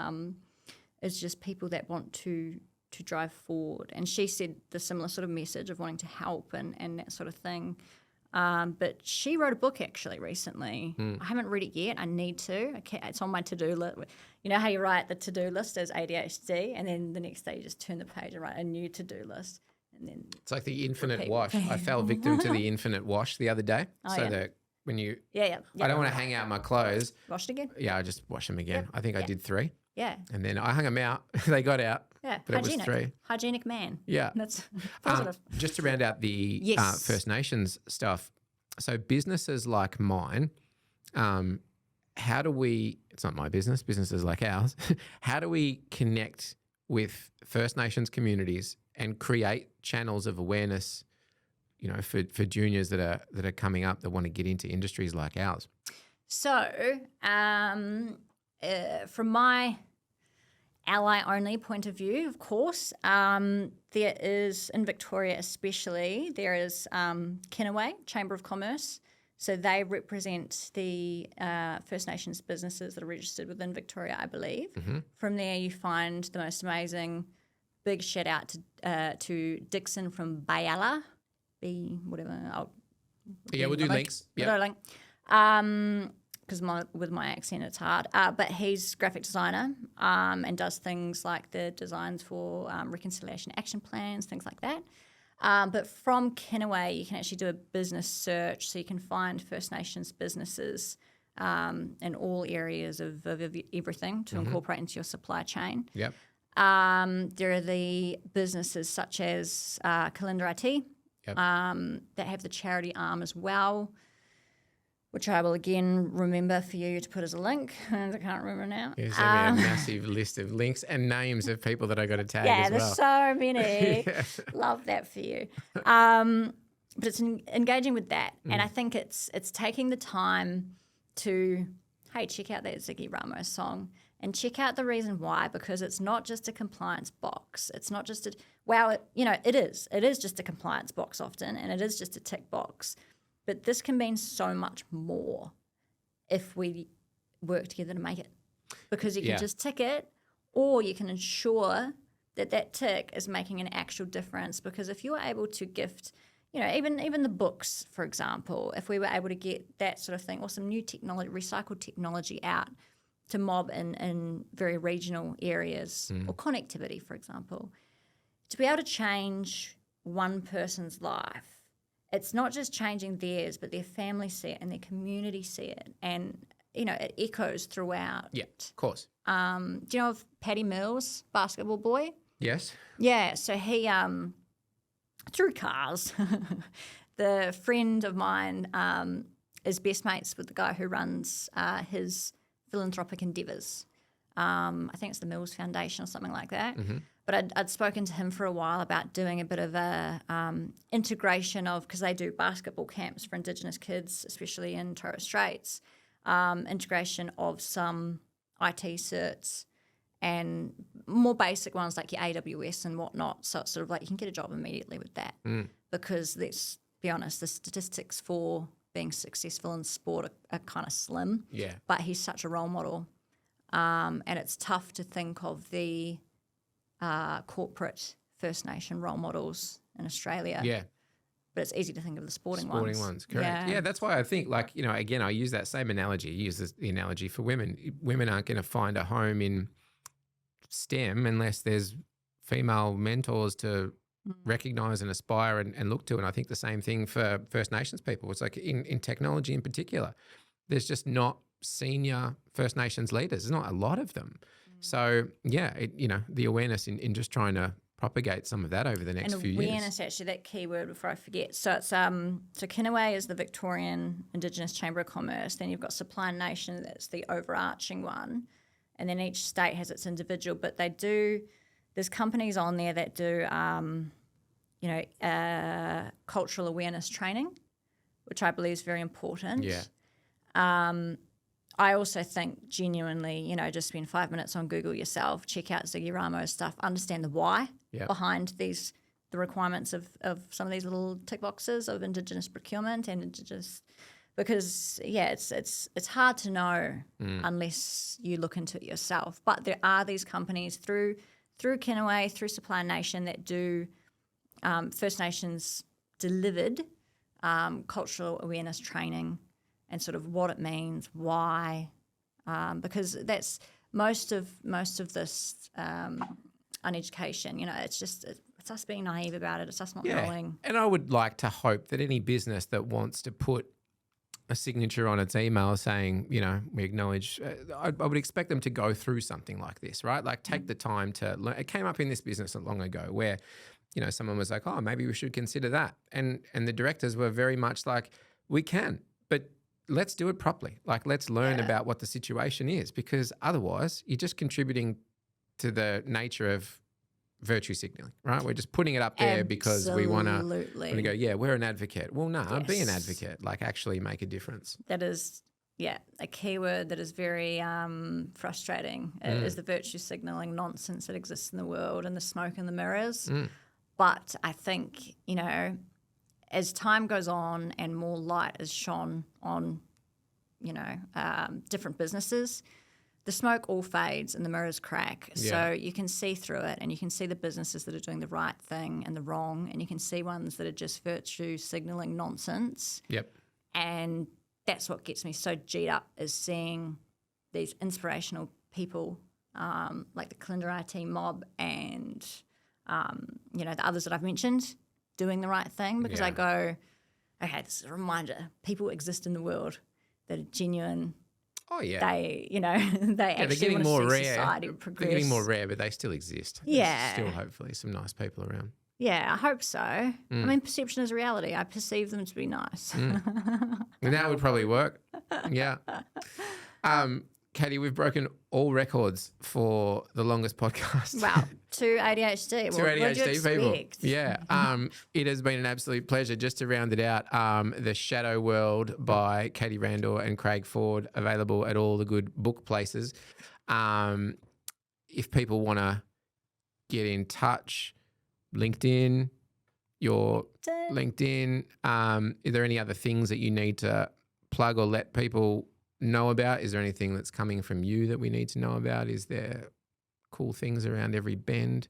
just people that want to drive forward. And she said the similar sort of message of wanting to help and that sort of thing. But she wrote a book actually recently. I haven't read it yet. I need to. It's on my to-do list. You know how you write the to-do list as ADHD, and then the next day you just turn the page and write a new to-do list. And then it's like the infinite wash. I fell victim to the infinite wash the other day. That when you... I don't want to hang out my clothes. Washed again? Yeah, I just wash them again. I think I did 3. Yeah. And then I hung them out. They got out. Yeah. But Hygienic. It was 3. Hygienic man. Yeah. That's positive. Just to round out the First Nations stuff. So businesses like mine, how do we, it's not my business, businesses like ours, how do we connect with First Nations communities and create channels of awareness, for juniors that are coming up that want to get into industries like ours? So, from my ally-only point of view, of course, there is, in Victoria especially, there is Kinaway, Chamber of Commerce. So they represent the First Nations businesses that are registered within Victoria, I believe. From there you find the most amazing, big shout out to Dixon from Bayala, we'll do links. Yeah. Link. Because with my accent it's hard. But he's graphic designer and does things like the designs for reconciliation action plans, things like that. But from Kinaway, you can actually do a business search, so you can find First Nations businesses in all areas of everything to incorporate into your supply chain. Yep. There are the businesses such as Kalinda IT that have the charity arm as well, which I will again remember for you to put as a link. I can't remember now. Yeah, so we have a massive list of links and names of people that I got to tag as well. There's so many. Love that for you. But it's engaging with that. And I think it's taking the time to, hey, check out that Ziggy Ramos song and check out the reason why, because it's not just a compliance box. It's not just it is. It is just a compliance box often, and it is just a tick box. But this can mean so much more if we work together to make it. Because you can just tick it, or you can ensure that tick is making an actual difference. Because if you are able to gift, even the books, for example, if we were able to get that sort of thing, or some new technology, recycled technology out to mob in very regional areas, or connectivity, for example, to be able to change one person's life, it's not just changing theirs, but their family see it and their community see it. And, it echoes throughout. Yeah, of course. Do you know of Paddy Mills, basketball boy? Yes. Yeah, so he, through cars, the friend of mine is best mates with the guy who runs his philanthropic endeavours. I think it's the Mills Foundation or something like that. But I'd spoken to him for a while about doing a bit of a integration of, because they do basketball camps for Indigenous kids, especially in Torres Straits, integration of some IT certs and more basic ones like your AWS and whatnot. So it's sort of like you can get a job immediately with that because let's be honest, the statistics for being successful in sport are kind of slim. Yeah. But he's such a role model. And it's tough to think of the corporate First Nation role models in Australia. Yeah. But it's easy to think of the sporting ones. Sporting ones, correct. Yeah, that's why I think, again, I use that same analogy. I use the analogy for women. Women aren't going to find a home in STEM unless there's female mentors to recognise and aspire and look to. And I think the same thing for First Nations people. It's like in technology in particular, there's just not senior First Nations leaders. There's not a lot of them. So, the awareness in just trying to propagate some of that over the next few years. And awareness, actually, that key word before I forget. So it's so Kinaway is the Victorian Indigenous Chamber of Commerce. Then you've got Supply Nation, that's the overarching one. And then each state has its individual. But there's companies on there that do cultural awareness training, which I believe is very important. Yeah. I also think genuinely, just spend 5 minutes on Google yourself, check out Ziggy Ramo's stuff, understand the why behind the requirements of some of these little tick boxes of Indigenous procurement and Indigenous, because it's hard to know unless you look into it yourself. But there are these companies through Kenaway, through Supply Nation that do First Nations delivered cultural awareness training and sort of what it means, why, because that's most of this uneducation. It's us being naive about it. It's us not knowing. And I would like to hope that any business that wants to put a signature on its email saying, we acknowledge, I would expect them to go through something like this, right? Like take the time to learn. It came up in this business not long ago where, someone was like, oh, maybe we should consider that. And the directors were very much like, we can, but let's do it properly. Like, let's learn about what the situation is, because otherwise you're just contributing to the nature of virtue signaling, right? We're just putting it up there because we want to go, we're an advocate. Well, no, be an advocate, like actually make a difference. That is, a keyword that is very frustrating is the virtue signaling nonsense that exists in the world and the smoke and the mirrors. But I think, as time goes on and more light is shone on, different businesses, the smoke all fades and the mirrors crack. So you can see through it, and you can see the businesses that are doing the right thing and the wrong, and you can see ones that are just virtue signaling nonsense. Yep. And that's what gets me so G'd up, is seeing these inspirational people like the Kalinda IT mob and, the others that I've mentioned doing the right thing, because I go, okay, this is a reminder. People exist in the world that are genuine. Oh yeah, they actually want to see society progress. They're getting more rare, but they still exist. Yeah, there's still hopefully some nice people around. Yeah, I hope so. I mean, perception is reality. I perceive them to be nice. That would probably work. Yeah. Caity, we've broken all records for the longest podcast. Wow, two ADHD. Two ADHD people. Yeah. It has been an absolute pleasure. Just to round it out, The Shadow World by Caity Randall and Craig Ford, available at all the good book places. If people want to get in touch, LinkedIn, your LinkedIn, are there any other things that you need to plug or let people know about? Is there anything that's coming from you that we need to know about? Is there cool things around every bend?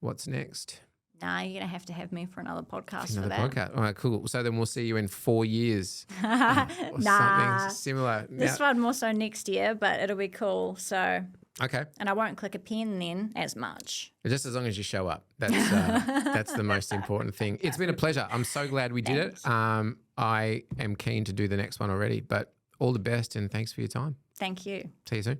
What's next? Nah, you're going to have me for another podcast for that. Podcast. All right, cool. So then we'll see you in 4 years. Or something similar. This one more so next year, but it'll be cool. So okay. And I won't click a pen then as much. Just as long as you show up. That's the most important thing. It's been a pleasure. I'm so glad we did it. I am keen to do the next one already, but all the best and thanks for your time. Thank you. See you soon.